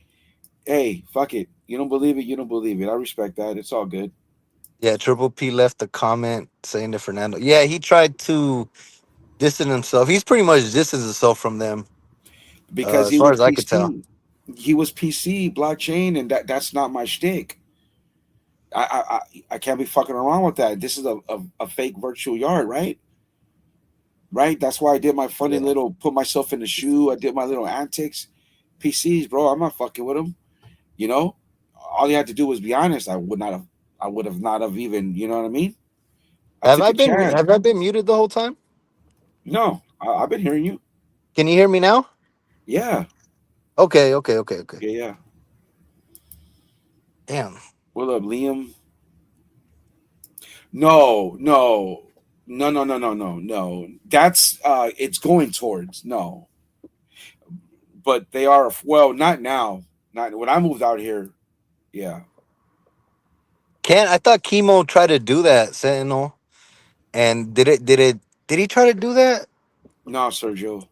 fuck it. You don't believe it, you don't believe it. I respect that. It's all good. Yeah, Triple P left a comment saying to Fernando. Yeah, he tried to distance himself. He's pretty much distanced himself from them, Because as he far was as I could tell. PC. He was PC, blockchain, and that's not my shtick. I can't be fucking around with that. This is a fake virtual yard, right? right? That's why I did my funny Yeah. little put myself in the shoe. I did my little antics. PCs, bro. I'm not fucking with them. You know, all you had to do was be honest. I would have not have even. You know what I mean? I Have took I a been chance. have I been muted the whole time? No, I've been hearing you. Can you hear me now? Yeah, Okay, okay, okay, okay. yeah, yeah. Damn. What up, Liam? No, no, no, no, no, no, no, no. That's it's going towards no, but they are well, not now. Not when I moved out here. Yeah, Can't I thought chemo tried to do that, Sentinel. And did he try to do that? no, Sergio.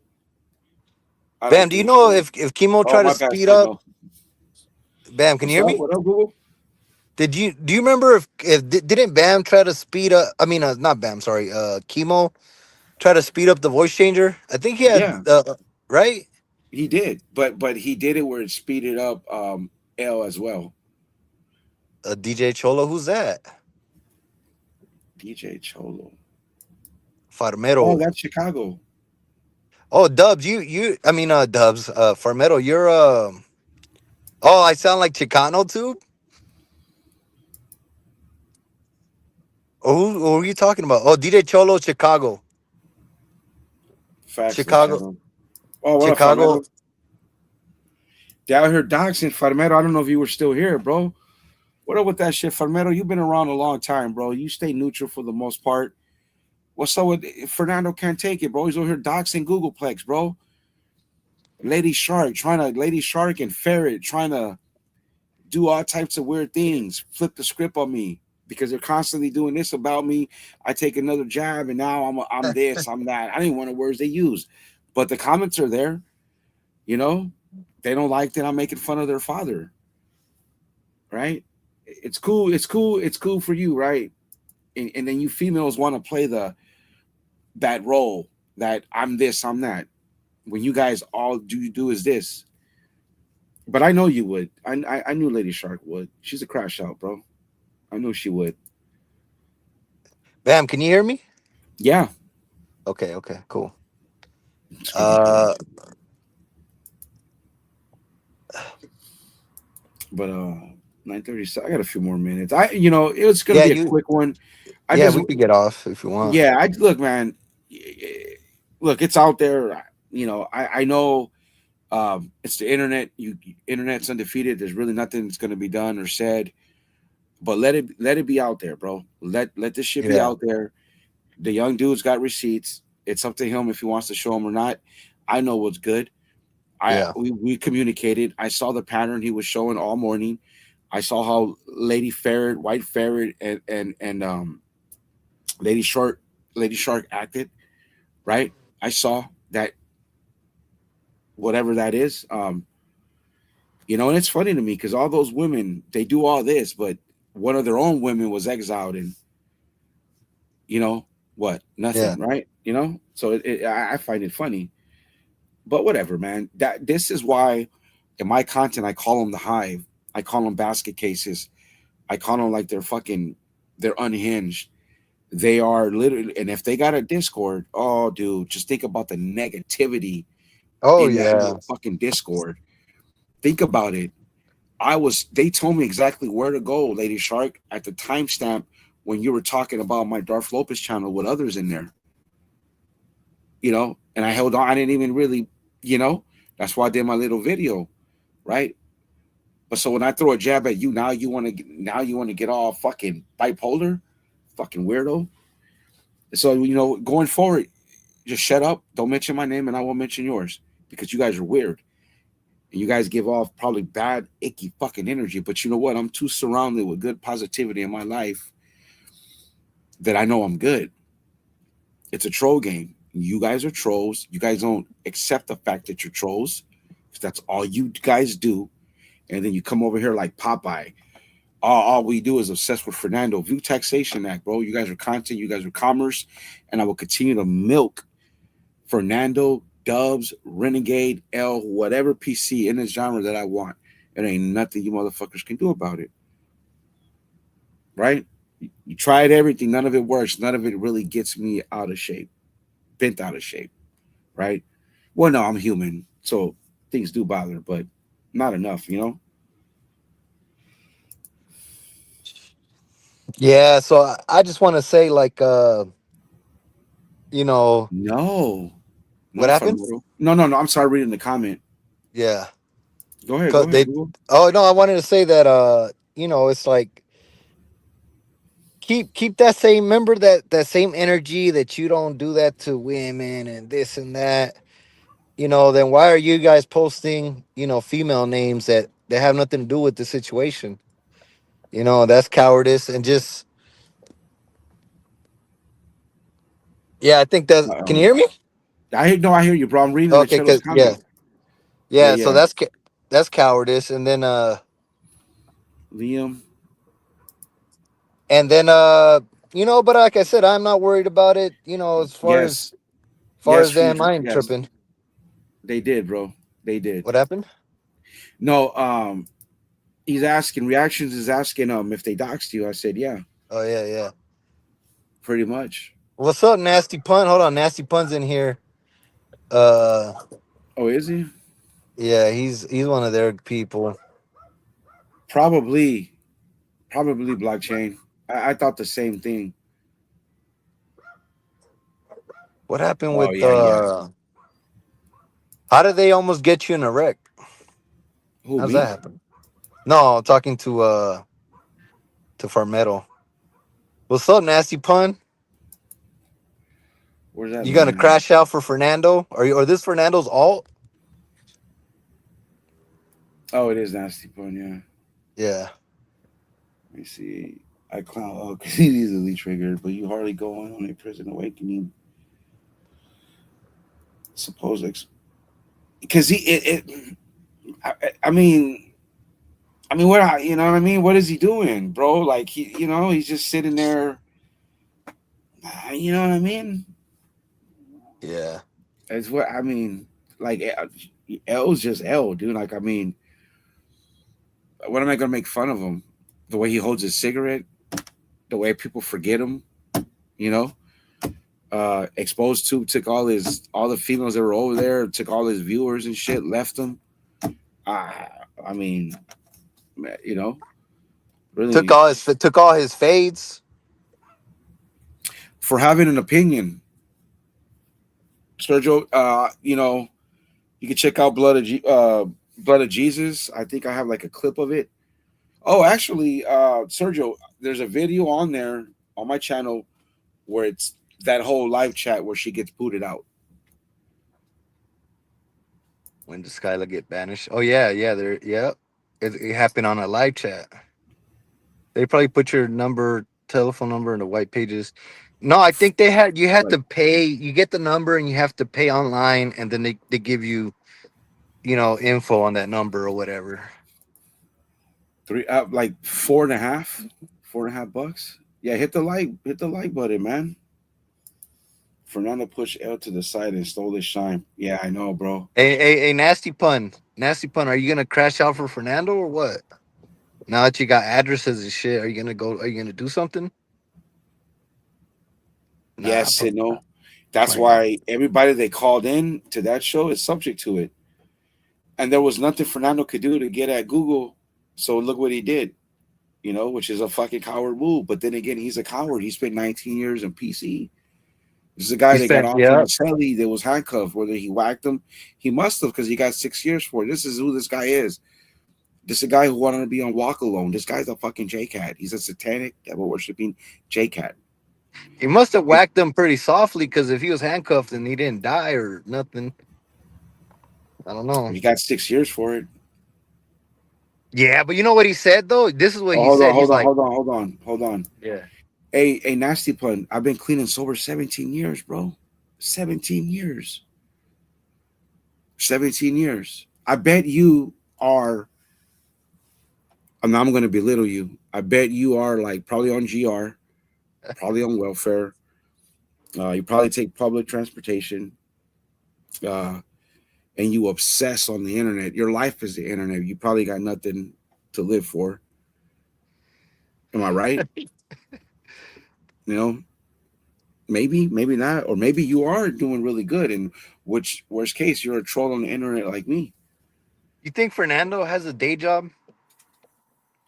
I Bam, don't do you think know so. if chemo Oh, tried to my bad, speed up? signal. Bam, can you What's hear up? me? What up, Google? Do you remember if didn't Bam try to speed up? I mean, not Bam, sorry. Chemo try to speed up the voice changer. I think he had Yeah, right. he did, but he did it where it speeded up L as well. DJ Cholo, who's that? DJ Cholo. Oh, Farmero. that's Chicago. Oh, Dubs, I mean, Dubs, Farmero, you're oh, I sound like Chicano too. Oh, who are you talking about? Oh, DJ Cholo, Chicago, Facts though, Chicago, Shadow. Oh, what up, Chicago. Farmero? Down here doxing Farmero. I don't know if you were still here, bro. What up with that shit, Farmero? You've been around a long time, bro. You stay neutral for the most part. What's up with Fernando? Can't take it, bro. He's over here doxing Googleplex, bro. Lady Shark and Ferret trying to do all types of weird things, flip the script on me because they're constantly doing this about me. I take another jab and now I'm this, I'm that. I didn't want the words they use, but the comments are there. You know, they don't like that I'm making fun of their father, right? It's cool. It's cool. It's cool for you, right? And then you females want to play that role that I'm this, I'm that. When you guys all do is this. But I know you would. I knew Lady Shark would. She's a crash out, bro. I knew she would. Bam, can you hear me? Yeah, Okay, okay, cool. it's gonna be good. Uh, But 9:30. So I got a few more minutes. It's gonna yeah, be a you, quick one. I yeah, just we could get off if you want. yeah. I look, man. Look, it's out there. I know. It's the internet. Internet's undefeated. There's really nothing that's gonna be done or said. But let it be out there, bro. Let this shit be Yeah, out there. The young dude's got receipts. It's up to him if he wants to show them or not. I know what's good. yeah, We communicated. I saw the pattern he was showing all morning. I saw how Lady Ferret, White Ferret, and Lady Shark, Lady Shark acted. Right. I saw that whatever that is. And it's funny to me because all those women they do all this, but one of their own women was exiled, and you know what? yeah. Nothing. Right. So I find it funny, but whatever, man. That this is why in my content I call them the hive. I call them basket cases. I call them like they're unhinged. They are literally, and if they got a Discord, oh, dude, just think about the negativity Oh in that yeah. little fucking Discord. Think about it. They told me exactly where to go, Lady Shark, at the timestamp when you were talking about my Darth Lopez channel with others in there, and I held on. I didn't even really, that's why I did my little video, right? But so when I throw a jab at you, now you want to get all fucking bipolar, fucking weirdo. So going forward, just shut up. Don't mention my name, and I won't mention yours because you guys are weird and you guys give off probably bad, icky fucking energy. But you know what? I'm too surrounded with good positivity in my life that I know I'm good. It's a troll game. You guys are trolls. You guys don't accept the fact that you're trolls because that's all you guys do. And then you come over here like Popeye. All we do is obsess with Fernando. View Taxation Act, bro. You guys are content. You guys are commerce. And I will continue to milk Fernando, Dubs, Renegade, L, whatever PC in this genre that I want. It ain't nothing you motherfuckers can do about it. Right? You tried everything. None of it works. None of it really gets me out of shape. bent out of shape, right? Well, no, I'm human, so things do bother, but not enough, you know. Yeah, so I just want to say, like, you know, No, what not happened? Farmero. No, no, no. I'm sorry, reading the comment. Yeah, Go 'cause ahead, they. Google. Oh no, I wanted to say that, it's like keep that same, remember that same energy, that you don't do that to women and this and that. Then why are you guys posting, female names that have nothing to do with the situation? That's cowardice, and just, yeah, I think that. Can you Um, hear me? I hear you, bro. I'm reading the Okay, Chelo's cause yeah, comment. Yeah, yeah. So yeah. that's cowardice, and then Liam. and then but like I said, I'm not worried about it. As far as Yes, far yes, as them, future. I ain't Yes, tripping. they did, bro. They did. What happened? No, he's asking reactions. Is asking if they doxed you. I said yeah, Oh yeah, yeah. pretty much. What's up, Nasty Pun? Hold on, Nasty Pun's in here. Uh, Oh, is he? yeah, he's one of their people. Probably, probably blockchain. I thought the same thing. What happened Oh with yeah, yeah. How did they almost get you in a wreck? Who How's that me? happen? No, I'm talking to Farmetto. What's up, Nasty Pun? Where's that You gonna Liam at? crash out for Fernando? Or this Fernando's alt? Oh, it is nasty pun. Yeah. Yeah. Let me see. I clown because he's easily triggered, but you hardly go on a prison awakening. Suppose because I mean, what you know what I mean? What is he doing, bro? Like he's just sitting there. You know what I mean? Yeah. It's what I mean. Like L's just L, dude. Like I mean, what am I gonna make fun of him? The way he holds his cigarette, the way people forget him. You know, exposed to took all the females that were over there, took all his viewers and shit, left them. I I mean, you know, Took really all his fades. for having an opinion, Sergio. You can check out Blood of Jesus. I think I have like a clip of it. Oh, actually, Sergio, there's a video on there on my channel where it's that whole live chat where she gets booted out. When did Skylar get banished? Oh yeah, yeah. There, yeah. It happened on a live chat. They probably put your telephone number in the white pages. No, I think you had Like to pay. You get the number and you have to pay online, and then they give you, info on that number or whatever. three, like $4.50 $4.50. Yeah, hit the like button, man. Fernando pushed L to the side and stole his shine. Yeah, I know, bro. A nasty pun, nasty pun. Are you gonna crash out for Fernando or what? Now that you got addresses and shit, are you gonna go? Are you gonna do something? Nah, Yes and no. That's playing. why everybody they called in to that show is subject to it. And there was nothing Fernando could do to get at Google. So look what he did, which is a fucking coward move. But then again, he's a coward. He spent 19 years in PC. This is a guy You that got spent, off in yeah. the celly that was handcuffed. Whether he whacked him, he must have because he got 6 years for it. This is who this guy is. This is a guy who wanted to be on Walk Alone. This guy's a fucking J-Cat. He's a satanic devil worshipping J-Cat. He must have whacked him pretty softly, because if he was handcuffed and he didn't die or nothing, I don't know. He got 6 years for it. Yeah, but you know what he said though? This is what Oh, he said. He's like, hold on. yeah. A nasty pun. I've been cleaning sober 17 years, bro. 17 years. 17 years. I bet you are. I'm going to belittle you. I bet you are like probably on GR, probably on welfare. You probably take public transportation, uh, and you obsess on the internet. Your life is the internet. You probably got nothing to live for. Am I right? You know, maybe not, or maybe you are doing really good. In which worst case, you're a troll on the internet like me. You think Fernando has a day job?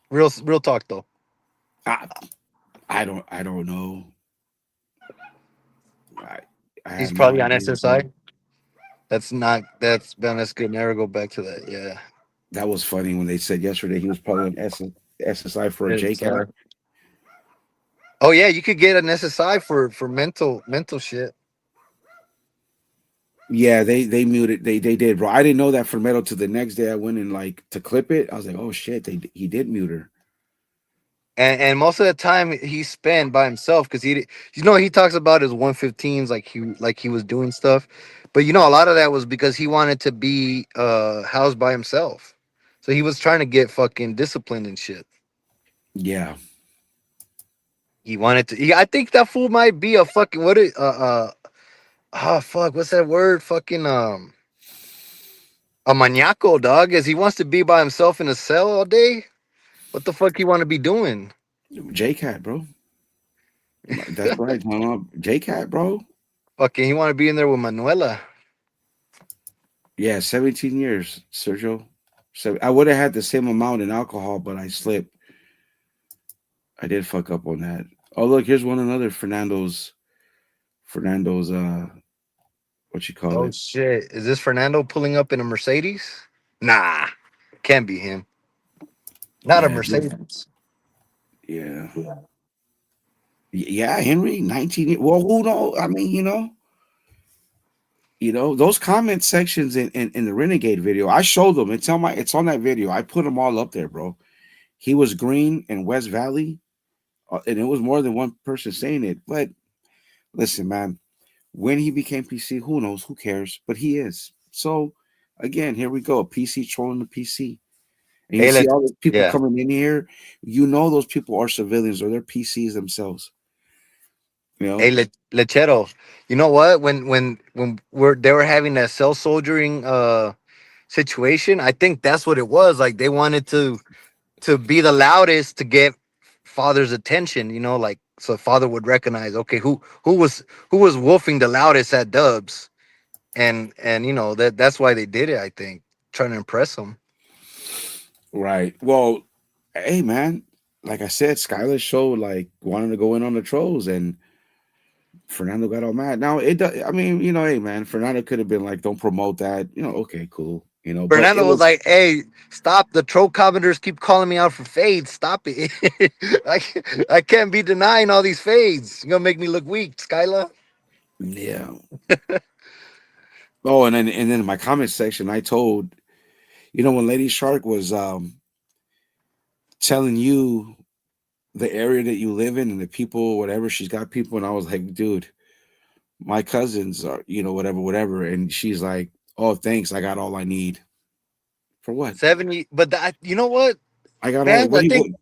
Real talk though. I I don't know. I I He's have no probably on idea, bro. SSI. That's not. That's man. That's good. Never go back to that. Yeah. That was funny when they said yesterday he was probably on SSI for a J cat. SSI. Oh yeah, you could get an SSI for mental shit. Yeah, they muted. They did, bro. I didn't know that for metal till the next day. I went and like to clip it. I was like, oh shit, he did mute her. And most of the time he spent by himself because he talks about his 115s like he was doing stuff, but a lot of that was because he wanted to be housed by himself, so he was trying to get fucking disciplined and shit. Yeah, He wanted to. I think that fool might be a fucking what is fuck, what's that word? Fucking a maniaco, dog. Is he wants to be by himself in a cell all day? What the fuck he want to be doing? J cat, bro. That's right, Mama. J cat, bro. Fucking he want to be in there with Manuela. Yeah, 17 years, Sergio. So I would have had the same amount in alcohol, but I slipped. I did fuck up on that. Oh look, here's one another Fernando's what you call Oh it. shit! Is this Fernando pulling up in a Mercedes? Nah, can't be him. Not a Yeah, Mercedes. yeah. Yeah, Henry, 19. Well, who knows? I mean, those comment sections in the Renegade video. I showed them. It's on that video. I put them all up there, bro. He was green in West Valley, and it was more than one person saying it. But listen, man, when he became PC, who knows? Who cares? But he is. So again, here we go. PC trolling the PC. And you Hey, see all those people yeah. coming in here, those people are civilians or they're PCs themselves. You know? Hey, Lechero. You know what? When they were having that cell soldiering situation, I think that's what it was. Like they wanted to be the loudest to get father's attention. Like so father would recognize, okay, who was wolfing the loudest at Dubs, and that's why they did it. I think trying to impress him. Right. Well, hey man, like I said, Skylar showed like wanting to go in on the trolls and Fernando got all mad. Now it does, I mean, hey man, Fernando could have been like, don't promote that, okay, cool. But it Fernando was was like, "Hey, stop! The troll commenters keep calling me out for fades. Stop it! I can't be denying all these fades. You're gonna make me look weak, Skyla." yeah. Oh, and then in my comment section, I told, when Lady Shark was telling you the area that you live in and the people, whatever, she's got people, and I was like, dude, my cousins are, whatever. And she's like, oh, thanks. I got all I need. For what? 70, but you know what, I got all. Baz? What I do you? think What,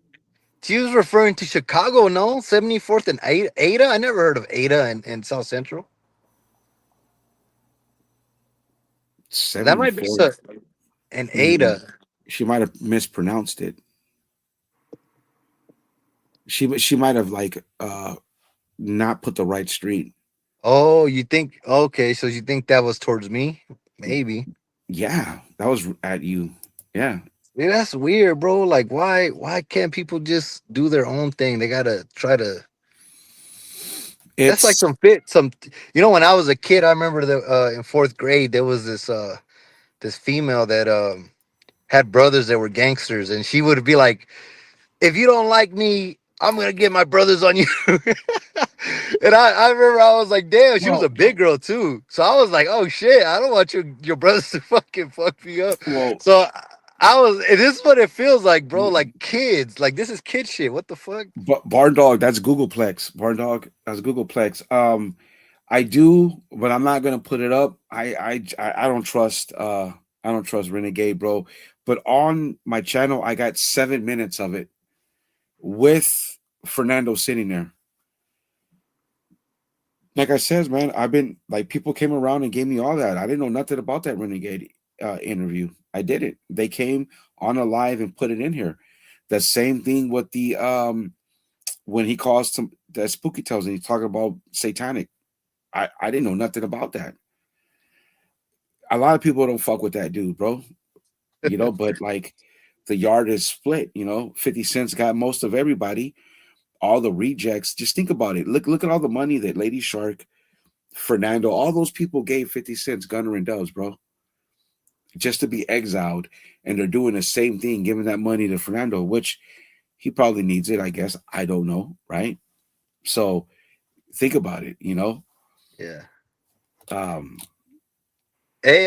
she was referring to Chicago. No, 74th and Ada. I never heard of Ada and South Central. That might be 74th. an Maybe Ada. she might have mispronounced it. She might have like not put the right street. Oh, you think? Okay, so you think that was towards me? Maybe. Yeah, that was at you. Yeah, Yeah, that's weird, bro. Like, why can't people just do their own thing? They gotta try to. That's like it's some fit. When I was a kid, I remember in fourth grade there was this female that had brothers that were gangsters, and she would be like, "If you don't like me, I'm gonna get my brothers on you." And I remember I was like, "Damn!" She was a well, big girl too, so I was like, "Oh shit! I don't want your brothers to fuck me up." well, So I was. And this is what it feels like, bro. Like kids. Like this is kid shit. What the fuck? Barn Dog. That's Googleplex. Barn Dog. That's Googleplex. I do, but I'm not gonna put it up. I don't trust. I don't trust Renegade, bro. But on my channel, I got 7 minutes of it with Fernando sitting there. Like I says, man, I've been like people came around and gave me all that. I didn't know nothing about that Renegade interview. I did it. They came on a live and put it in here. The same thing with the when he calls some that spooky tells and he's talking about satanic. I didn't know nothing about that. A lot of people don't fuck with that dude, bro. But like the yard is split, 50 cents got most of everybody, all the rejects. Just think about it. Look at all the money that Lady Shark, Fernando, all those people gave 50 cents, Gunner and Dubs, bro, just to be exiled. And they're doing the same thing, giving that money to Fernando, which he probably needs it, I guess. I don't know, right? So think about it. Yeah. Um, Hey,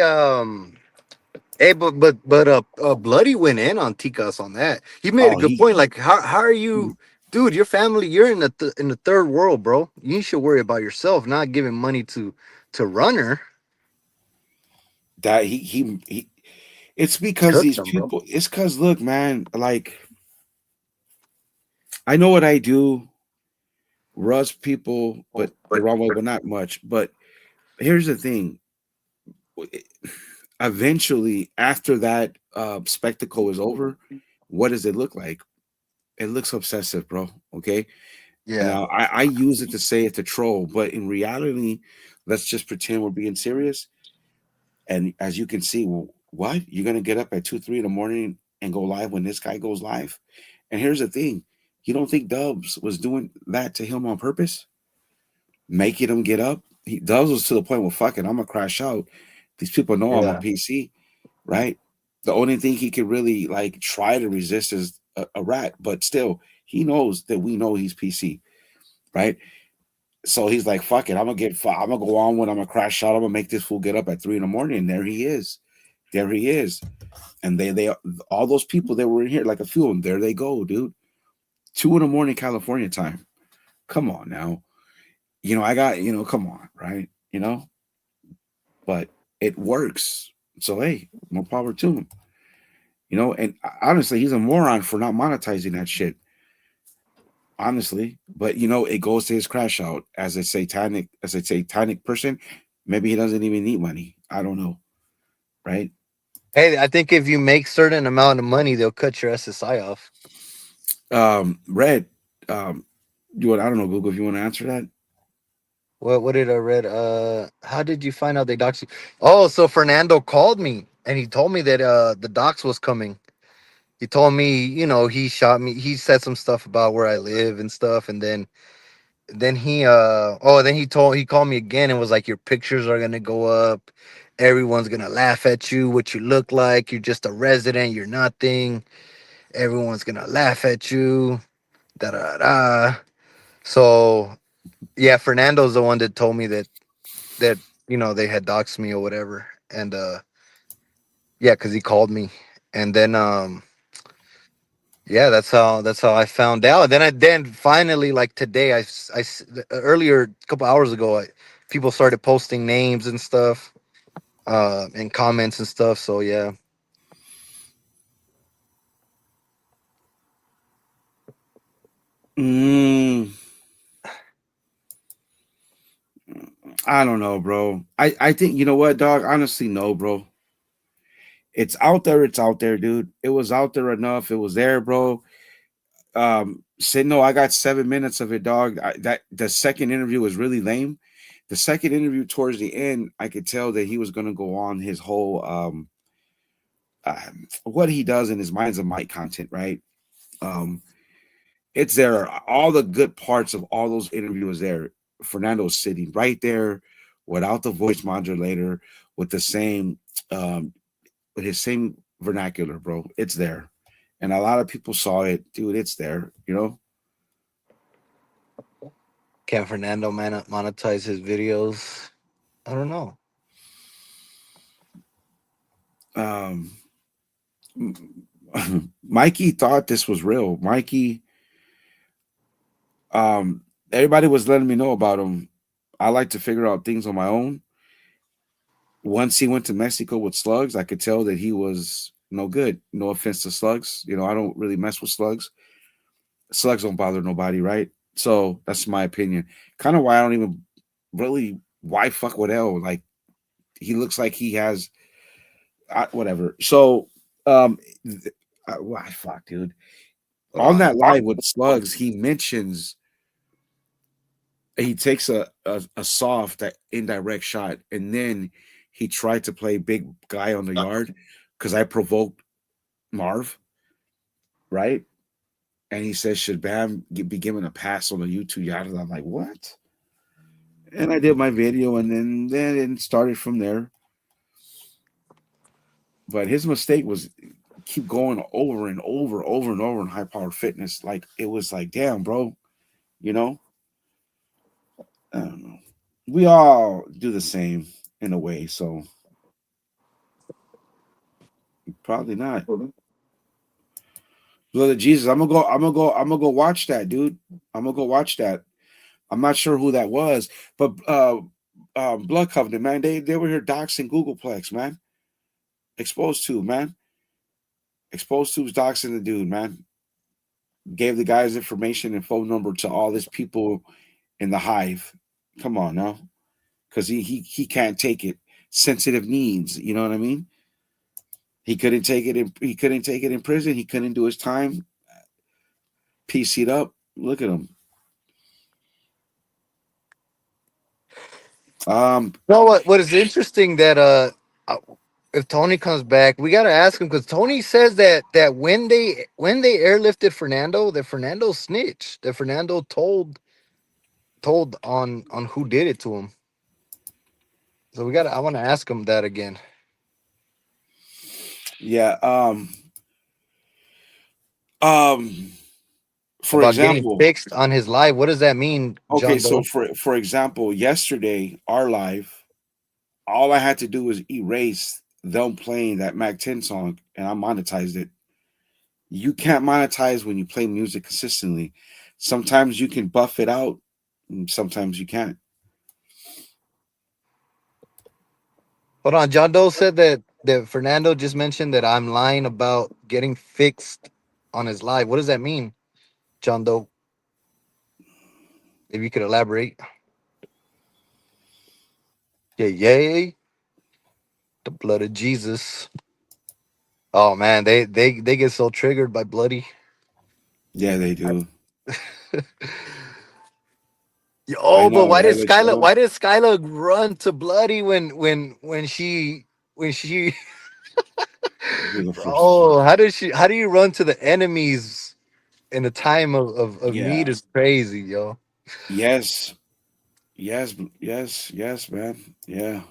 hey, but Bloody went in on Tikas on that. He made a oh, good he point. Like, how are you, dude? Your family, you're in in the third world, bro. You should worry about yourself, not giving money to Runner. that he it's because Cooked these them, bro. people, it's because look, man, like I know what I do, rust people, but the wrong way, but not much. But here's the thing. Eventually, after that spectacle is over, what does it look like? It looks obsessive, bro. Okay. Yeah, Now I use it to say it's a troll, but in reality, let's just pretend we're being serious. And as you can see, well, what? You're gonna get up at 2, 3 in the morning and go live when this guy goes live? And here's the thing: you don't think Dubs was doing that to him on purpose, making him get up? Dubs was to the point where fuck it, I'm gonna crash out. These people know I'm on yeah, PC, right? The only thing he can really like try to resist is a rat, but still, he knows that we know he's PC, right? So he's like, "Fuck it, I'm gonna go on when I'm gonna crash out. I'm gonna make this fool get up at 3 in the morning." And there he is, and they all those people that were in here, like a few of them, there they go, dude. 2 in the morning, California time. Come on now, I got come on, right? But it works. So hey, more power to him. And honestly, he's a moron for not monetizing that shit. Honestly, but it goes to his crash out as a satanic person. Maybe he doesn't even need money. I don't know, right? hey, I think if you make certain amount of money, they'll cut your SSI off. Red, um, I don't know, Google, if you want to answer that. What did I read? How did you find out they doxed you? Oh, so Fernando called me and he told me that the dox was coming. He told me, he shot me. He said some stuff about where I live and stuff, and then he called me again and was like, your pictures are gonna go up. Everyone's gonna laugh at you, what you look like. You're just a resident. You're nothing. Everyone's gonna laugh at you. Da da da. So yeah, Fernando's the one that told me that they had doxed me or whatever, and yeah, because he called me, and then yeah, that's how I found out. Then finally, like today, earlier, a couple hours ago, people started posting names and stuff, and comments and stuff. So yeah, Mm, I don't know, bro. I think you know what, dog. Honestly, no, bro. It's out there. It's out there, dude. It was out there enough. It was there, bro. Said no. I got 7 minutes of it, dog. That the second interview was really lame. The second interview towards the end, I could tell that he was gonna go on his whole what he does in his Minds of Mike content, right? Um, it's there. All the good parts of all those interviews there. Fernando's sitting right there without the voice modulator, with the same um, with his same vernacular, bro. It's there. And a lot of people saw it, dude. It's there. can Fernando monetize his videos? I don't know. Um, Mikey thought this was real. Mikey, everybody was letting me know about him. I like to figure out things on my own. Once he went to Mexico with Slugs, I could tell that he was no good. No offense to Slugs. I don't really mess with Slugs. Slugs don't bother nobody, right? So that's my opinion. Kind of why I don't even really why fuck with L. Like he looks like he has whatever. So why fuck, dude. Hold On on. that live with Slugs, he mentions he takes a soft that indirect shot, and then he tried to play big guy on the yard because I provoked Marv, right? And he says, should Bam be given a pass on the YouTube yard? And I'm like, what? And I did my video, and then it started from there. But his mistake was keep going over and over and over in high power fitness. Like it was like, damn, bro, you know, I don't know. We all do the same in a way, so probably not. Blood of Jesus, I'm gonna go watch that, dude. I'm gonna go watch that. I'm not sure who that was, but Blood Covenant, man, they were here doxing Googleplex, man. Exposed to, man. Exposed to was doxing the dude, man. Gave the guy's information and phone number to all these people in the hive. Come on now. Because he can't take it. Sensitive needs, you know what I mean? He couldn't take it in prison. He couldn't do his time. PC'd up. Look at him. You know what? What is interesting that uh, if Tony comes back, we got to ask him because Tony says that when they airlifted Fernando, that Fernando snitched, that Fernando told on who did it to him. So we got. I want to ask him that again yeah. Um for about getting example, fixed on his live. What does that mean, okay, John so Doe? for example, yesterday, our live, all I had to do was erase them playing that Mac 10 song and I monetized it. You can't monetize when you play music consistently. Sometimes you can buff it out, and sometimes you can't. Hold on, John Doe said that Fernando just mentioned that I'm lying about getting fixed on his live. What does that mean, John Doe? If you could elaborate. Yeah, yay, the blood of Jesus. Oh man, they get so triggered by bloody. Yeah, they do. I Oh, but know, why did right? Like, Skyla? Why did Skyla run to bloody when she? let me go first. Oh, how did she? How do you run to the enemies in the time of need? Yeah. Is crazy, yo. Yes. Yes, man. Yeah.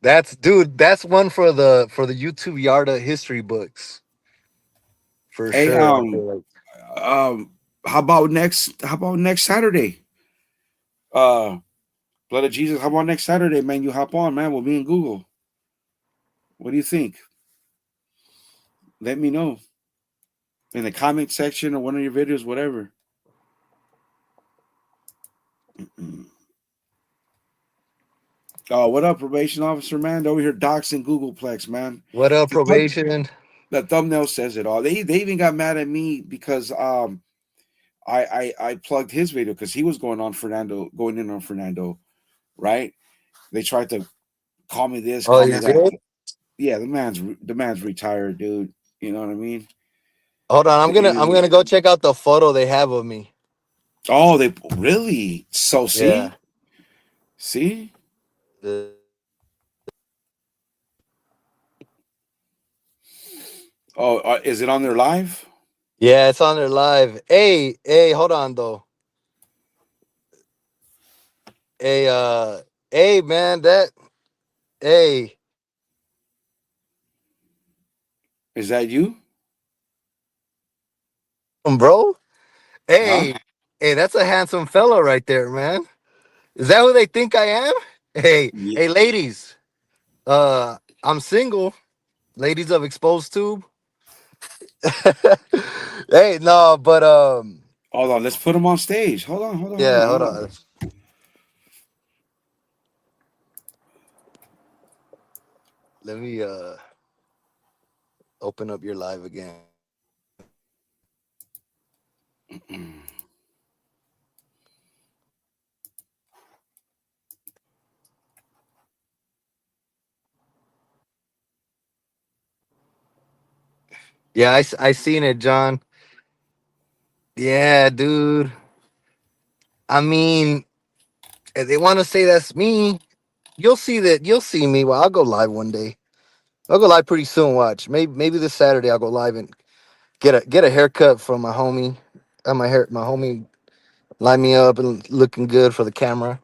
That's dude. That's one for the YouTube Yarda history books for Hey, sure. I feel like. um, how about next Saturday? Uh Blood of Jesus, how about next Saturday, man? You hop on, man, with me and Google. What do you think? Let me know in the comment section or one of your videos, whatever. Oh, what up, probation officer, man? Over here doxing Googleplex, man. What up, The, thumb, probation? the thumbnail says it all. They even got mad at me because I plugged his video because he was going in on Fernando, right? They tried to call me this, Oh, call me you that. did? Yeah, the man's retired, dude. You know what I mean? Hold on, I'm gonna I'm Dude. gonna go check out the photo they have of me. Oh, they really? So Yeah. see. The- Oh, is it on their live? yeah, it's on there live. Hey, hold on though. Hey, hey, man, hey, Is that you? bro. Huh? Hey, that's a handsome fellow right there, man. Is that who they think I am? Yeah. Hey, ladies. I'm single. Ladies of exposed tube. Hey, no, but Hold on. Let's put him on stage. yeah, hold Hold on. on. Let me open up your live again. Yeah, I seen it, John. Yeah, dude. I mean, if they want to say that's me, you'll see that. You'll see me. Well, I'll go live one day. I'll go live pretty soon. Watch. Maybe this Saturday I'll go live and get a haircut from my homie. My homie line me up and looking good for the camera.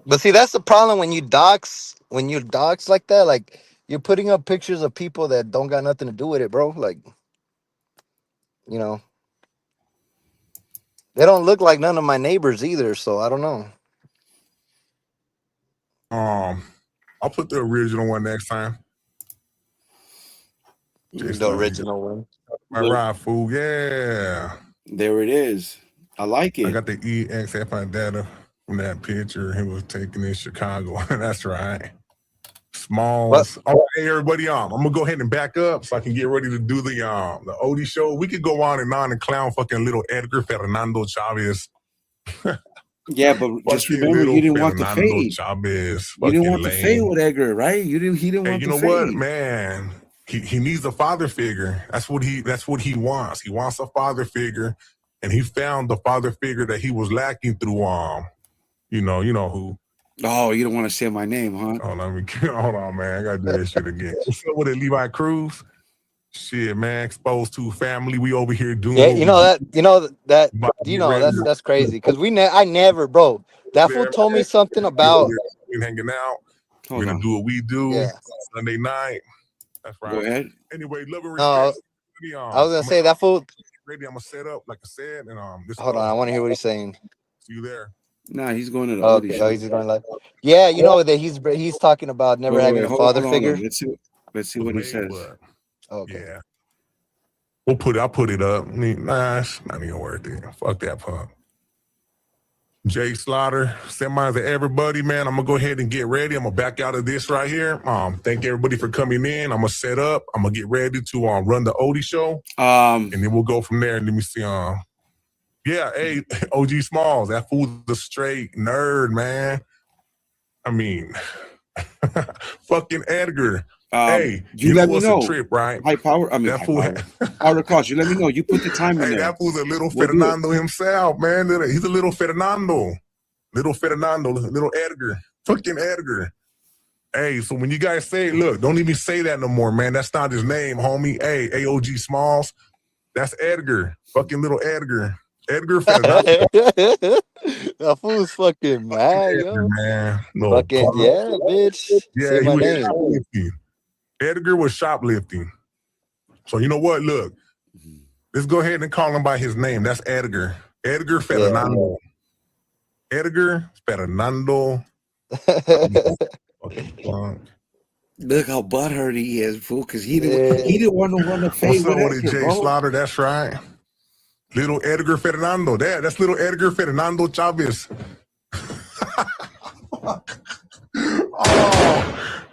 But see, that's the problem when you dox like that. Like you're putting up pictures of people that don't got nothing to do with it, bro. Like you know, they don't look like none of my neighbors either. So I don't know. I'll put the original one next time. The original one. My ride, fool. Yeah. There it is. I like I it. got the EXFI data from that picture he was taking in Chicago. That's right. Smalls. All right, hey, everybody, I'm gonna go ahead and back up so I can get ready to do the Odie show. We could go on and clown fucking little Edgar Fernando Chavez. Yeah, but just remember, you didn't want the fade. Chavez. You didn't want the fade with Edgar, right? He didn't Hey, want you the know fade. what, man? He needs a father figure. That's what he wants. He wants a father figure, and he found the father figure that he was lacking through you know who. Oh, you don't want to say my name, huh? Hold on, man. I gotta do that shit again. What's up with it, Levi Cruz? Shit, man. Exposed to family. We over here doing. Yeah, that's crazy. Cause I never, bro. That fool told me something about hanging out. Hold We're gonna on. do what we do. Yeah. Sunday night. That's right. Go ahead. Anyway, love and respect. I was gonna say that fool. Ready, I'm gonna set up, like I said, and Hold on, I want to hear what he's saying. See you there. Nah, he's going to the Okay, show. he's going live. Yeah, you know that he's talking about never having a father figure. Let's see what he says. Okay. Yeah. I'll put it up. Nah, it's not even worth it. Fuck that punk. Jay Slaughter, send mine to everybody, man. I'm gonna go ahead and get ready. I'm gonna back out of this right here. Thank everybody for coming in. I'm gonna set up. I'm gonna get ready to run the Odie show. And then we'll go from there. Let me see. Yeah, hey, OG Smalls, that fool's a straight nerd, man. I mean, fucking Edgar. Hey, you let me know. A trip, right? High power. I mean, that fool. Power cost. You let me know. You put the time in there. That fool's a little Fernando himself, man. He's a little Fernando. Little Edgar. Fucking Edgar. Hey, so when you guys say, look, don't even say that no more, man. That's not his name, homie. Hey, AOG Smalls. That's Edgar. Fucking little Edgar. Edgar Fernando. That fool's fucking mad, yo. Man. No, fucking yeah, bitch. Yeah, say my name. Shoplifting. Edgar was shoplifting. So you know what? Look, let's go ahead and call him by his name. That's Edgar. Edgar Fernando. Yeah. Edgar Fernando. Look how butthurt he is, fool, because he didn't want to run the fade. What's up with it, Jay Slaughter? That's right. Little Edgar Fernando. That's little Edgar Fernando Chavez. Oh,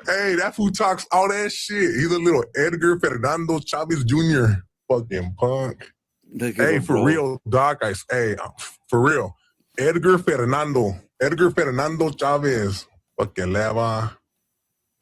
hey, that fool talks all that shit. He's a little Edgar Fernando Chavez Jr. Fucking punk. Hey, for real, Doc. For real. Edgar Fernando Chavez. Fucking lava.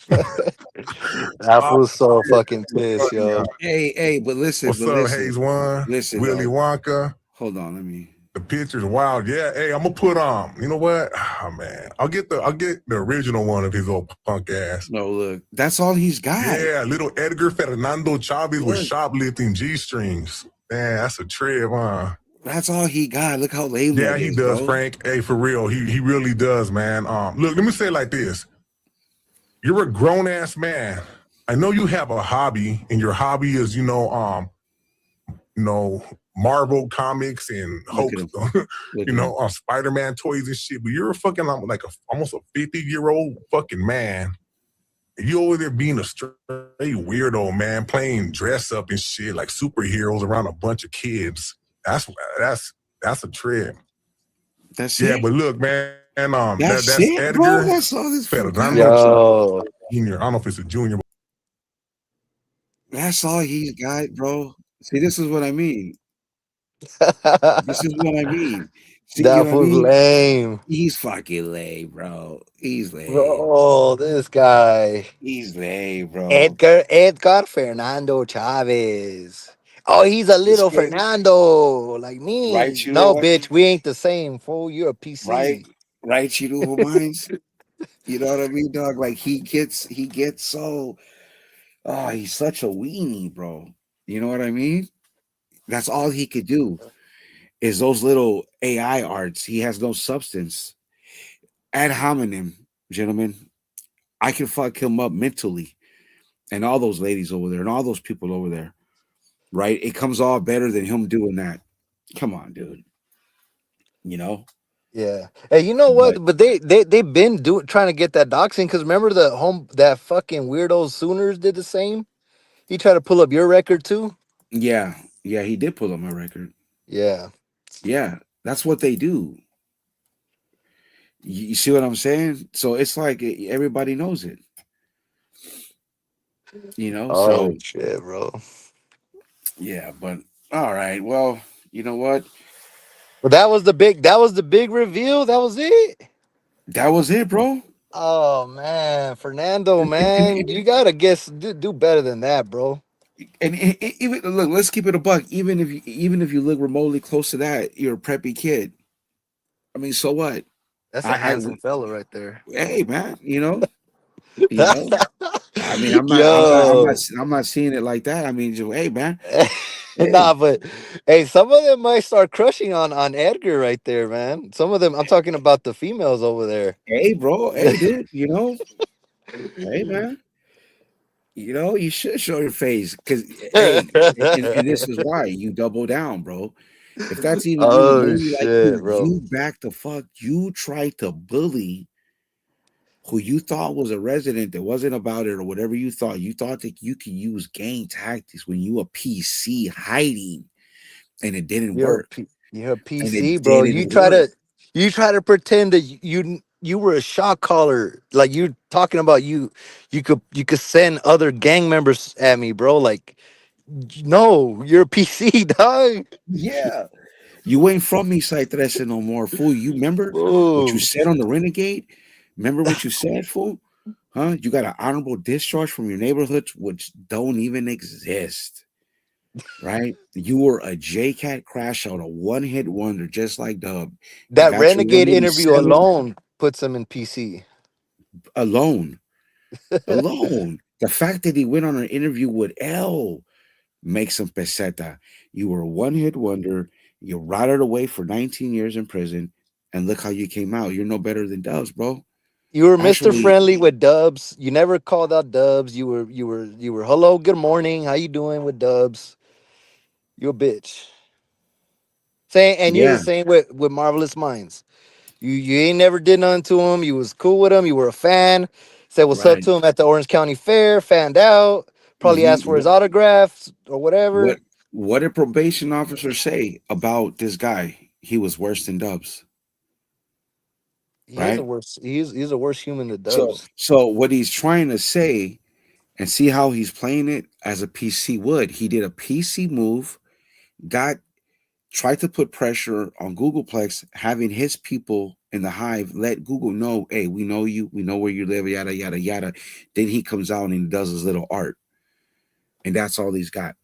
That fool's so fucking pissed, yo. Hey, but listen. What's up, Hayes One? Listen, Willy Wonka. Hold on, let me. The picture's wild. Yeah, hey, I'm gonna put you know what? Oh man. I'll get the original one of his old punk ass. No, look, that's all he's got. Yeah, little Edgar Fernando Chavez with shoplifting G-strings. Man, that's a trip, huh? That's all he got. Look how lame that is, he does, bro. Frank. Hey, for real. He really does, man. Look, let me say it like this. You're a grown-ass man. I know you have a hobby, and your hobby is, Marvel comics and Hulk, Spider-Man toys and shit. But you're a fucking almost a 50-year-old fucking man. And you over there being a straight weirdo, man, playing dress up and shit like superheroes around a bunch of kids. That's a trip. That's it. Yeah, but look, man, that's it, Edgar. Bro. That's all this Fernando Junior. I don't know if it's a junior. But that's all he's got, bro. See, this is what I mean. This is what I mean. See, you That know what I was mean? lame. He's fucking lame, bro. He's lame. Bro, this guy. He's lame, bro. Edgar Fernando Chavez. Oh, he's a This little kid, Fernando, like right, me. you know No, what? bitch, we ain't the same, fool. You're a Right, PC. right, you know who minds? You know what I mean, dog? Like he gets so he's such a weenie, bro. You know what I mean? That's all he could do is those little AI arts. He has no substance. Ad hominem, gentlemen. I can fuck him up mentally and all those ladies over there and all those people over there. Right? It comes off better than him doing that. Come on, dude. You know? Yeah. Hey, you know But what? But they've been doing trying to get that doxing because remember the home that fucking weirdo Sooners did the same. He tried to pull up your record too. yeah, yeah, he did pull up my record. Yeah. Yeah, that's what they do. You see what I'm saying? So it's like everybody knows it, you know? Oh So shit, bro. yeah, but all right. Well, you know what? But that was the big reveal. That was it. That was it, bro. Oh man, Fernando, man, you gotta do better than that, bro. And even look, let's keep it a buck. Even if you look remotely close to that, you're a preppy kid. I mean, so what? That's a I handsome fella right there. hey man, you know. I mean, I'm not, I'm not, I'm not, Yo, I'm not seeing it like that. I mean, just, hey man, nah, hey, but hey, some of them might start crushing on Edgar right there, man. Some of them, I'm talking about the females over there. hey, bro, hey, dude, hey man, you should show your face because hey, and this is why you double down, bro. If that's even you Oh really like shit, you, bro. you back the fuck. You try to bully who you thought was a resident that wasn't about it or whatever you thought. You thought that you could use gang tactics when you a PC hiding, and it didn't work. You're a And it PC, bro. didn't work. You try to pretend that you were a shot caller. Like you talking about you could send other gang members at me, bro. Like no, you're a PC, dog. Yeah. You ain't from me, Site no more, fool. You remember what you Whoa. said on the Renegade? Remember what you said, fool? Huh? You got an honorable discharge from your neighborhood, which don't even exist, right? You were a JCat crash out, a one hit wonder, just like Dub. You That got your renegade interview 187 alone puts him in PC. alone. Alone. The fact that he went on an interview with L makes him peseta. You were a one hit wonder. You rotted away for 19 years in prison, and look how you came out. You're no better than Dubs, bro. You were Mr. Actually, Friendly with Dubs. You never called out Dubs. You were hello, good morning. How you doing with Dubs? You a bitch. Same, and you're the yeah, same with Marvelous Minds. You ain't never did nothing to him. You was cool with him. You were a fan. Said what's up right. to him at the Orange County Fair. Fanned out. Probably asked for his What autographs or whatever. what what did probation officer say about this guy? He was worse than Dubs, He is a right? worse. He's a worse human than So Dubs. so what he's trying to say and see how he's playing it as a PC would. He did a PC move, got tried to put pressure on Googleplex, having his people in the hive let Google know, hey, we know you, we know where you live, yada yada yada. Then he comes out and does his little art, and that's all he's got,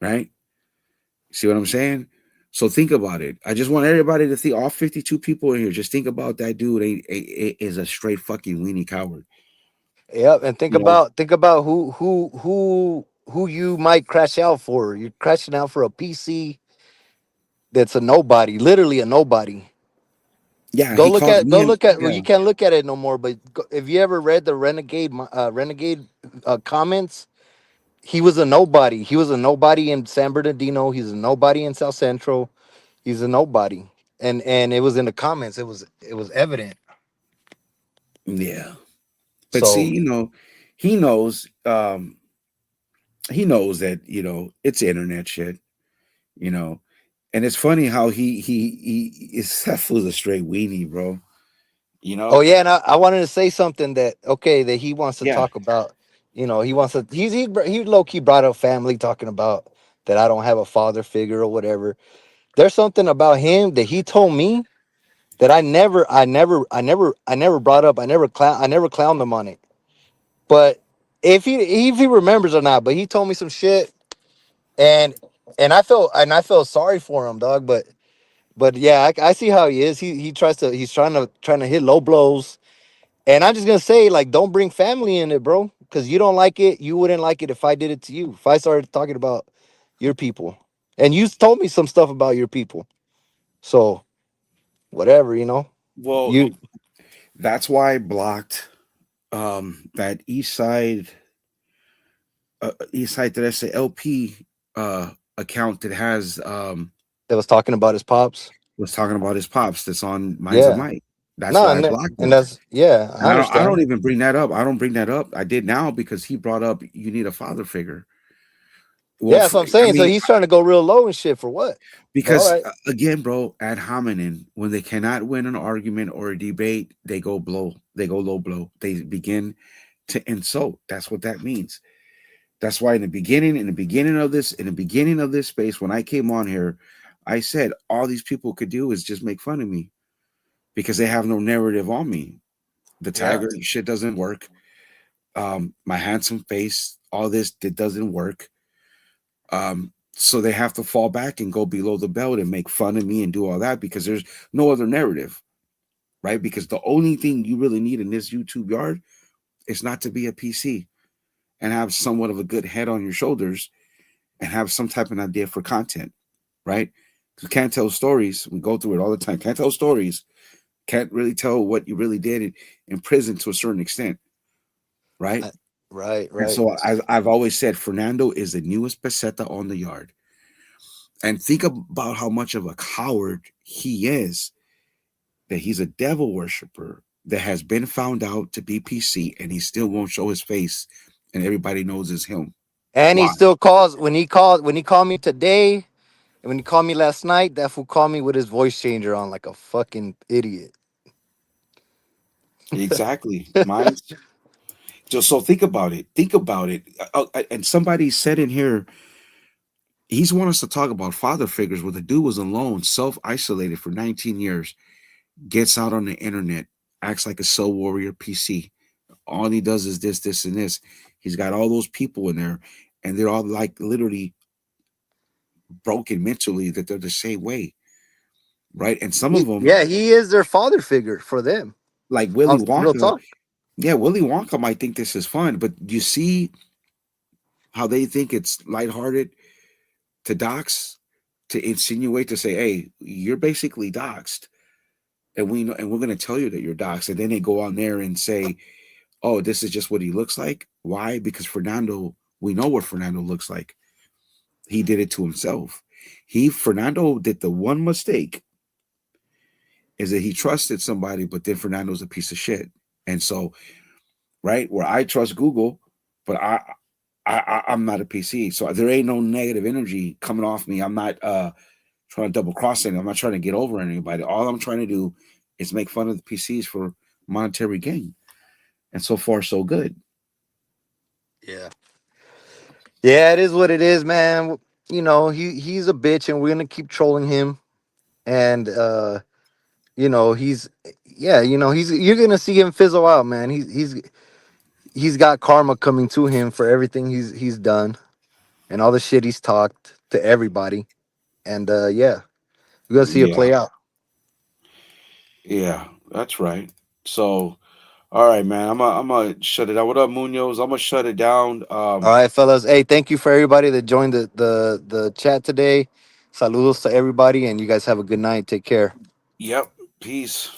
right? See what I'm saying? So think about it. I just want everybody to think, all 52 people in here, just think about that dude is a straight fucking weenie coward. Yep. And You know? think about who you might crash out for. You're crashing out for a PC that's a nobody, literally a nobody. Yeah, he calls me Go and look at. Well, yeah, you can't look at it no more. But if you ever read the Renegade comments, he was a nobody. He was a nobody in San Bernardino. He's a nobody in South Central. He's a nobody, and it was in the comments. It was evident. yeah. But see, So he knows, he knows that, it's internet shit, you know. And it's funny how he is that fool's a straight weenie, bro. You oh know? yeah, and I wanted to say something that okay that he wants to Yeah, talk about. He wants to. He low key brought up family, talking about that I don't have a father figure or whatever. there's something about him that he told me that I never brought up. I never clowned him on it. But if he remembers or not, but he told me some shit, and I felt sorry for him, dog. But yeah, I see how he is. He's trying to hit low blows, and I'm just gonna say, like, don't bring family in it, bro, because you don't like it. You wouldn't like it if I did it to you. If I started talking about your people, and you told me some stuff about your people, so whatever, Well, you that's why I blocked that East Side that say LP account that has that was talking about his pops. was talking about his pops that's on Minds of Yeah, Might. That's no, why I blocked and him. that's yeah, And I I don't understand. even bring that up. I don't bring that up. I did now because he brought up you need a father figure. Well, Yeah, that's what I'm I saying. So mean, he's trying to go real low and shit for what? But all because right. again, bro, ad hominem, when they cannot win an argument or a debate, they go blow. They go low blow. They begin to insult. That's what that means. That's why in the beginning of this space, when I came on here, I said all these people could do is just make fun of me because they have no narrative on me. The Yeah. tiger shit doesn't work. My handsome face, all this that doesn't work. So they have to fall back and go below the belt and make fun of me and do all that because there's no other narrative, right? Because the only thing you really need in this YouTube yard is not to be a PC and have somewhat of a good head on your shoulders and have some type of idea for content, right? Because can't tell stories. We go through it all the time. Can't tell stories. Can't really tell what you really did in prison to a certain extent, right? I- right, And right. so I've always said Fernando is the newest peseta on the yard. And think about how much of a coward he is, that he's a devil worshiper that has been found out to be PC and he still won't show his face and everybody knows it's him. And he Why? still calls when he called me today and when he called me last night, that fool called me with his voice changer on like a fucking idiot. Exactly. Mine's just so think about it. Think about it. And somebody said in here, he's want us to talk about father figures where the dude was alone, self-isolated for 19 years, gets out on the internet, acts like a soul warrior PC. All he does is this, and this. He's got all those people in there, and they're all like literally broken mentally that they're the same way, right? And some of them, Yeah, he is their father figure for them. like Willy Real Wonka, talk. yeah, Willy Wonka might think this is fun, but you see how they think it's lighthearted to dox, to insinuate, to say, "Hey, you're basically doxed," and we know, and we're going to tell you that you're doxed, and then they go on there and say, "Oh, this is just what he looks like." Why? Because Fernando, we know what Fernando looks like. He did it to himself. Fernando did the one mistake is that he trusted somebody, but then Fernando's a piece of shit. And so, right where I trust Google, but I'm not a PC, so there ain't no negative energy coming off me. I'm not trying to double cross anything. I'm not trying to get over anybody. All I'm trying to do is make fun of the PCs for monetary gain, and so far so good. Yeah. Yeah, it is what it is, man. He's a bitch and we're gonna keep trolling him. And he's yeah, you're gonna see him fizzle out, man. He's got karma coming to him for everything he's done and all the shit he's talked to everybody. And yeah, we're gonna see it Yeah, play out. yeah, that's right. So, all right, man, I'm gonna shut it down. What up, Munoz? I'm gonna shut it down. All right, fellas. Hey, thank you for everybody that joined the chat today. Saludos to everybody, and you guys have a good night. Take care. Yep, peace.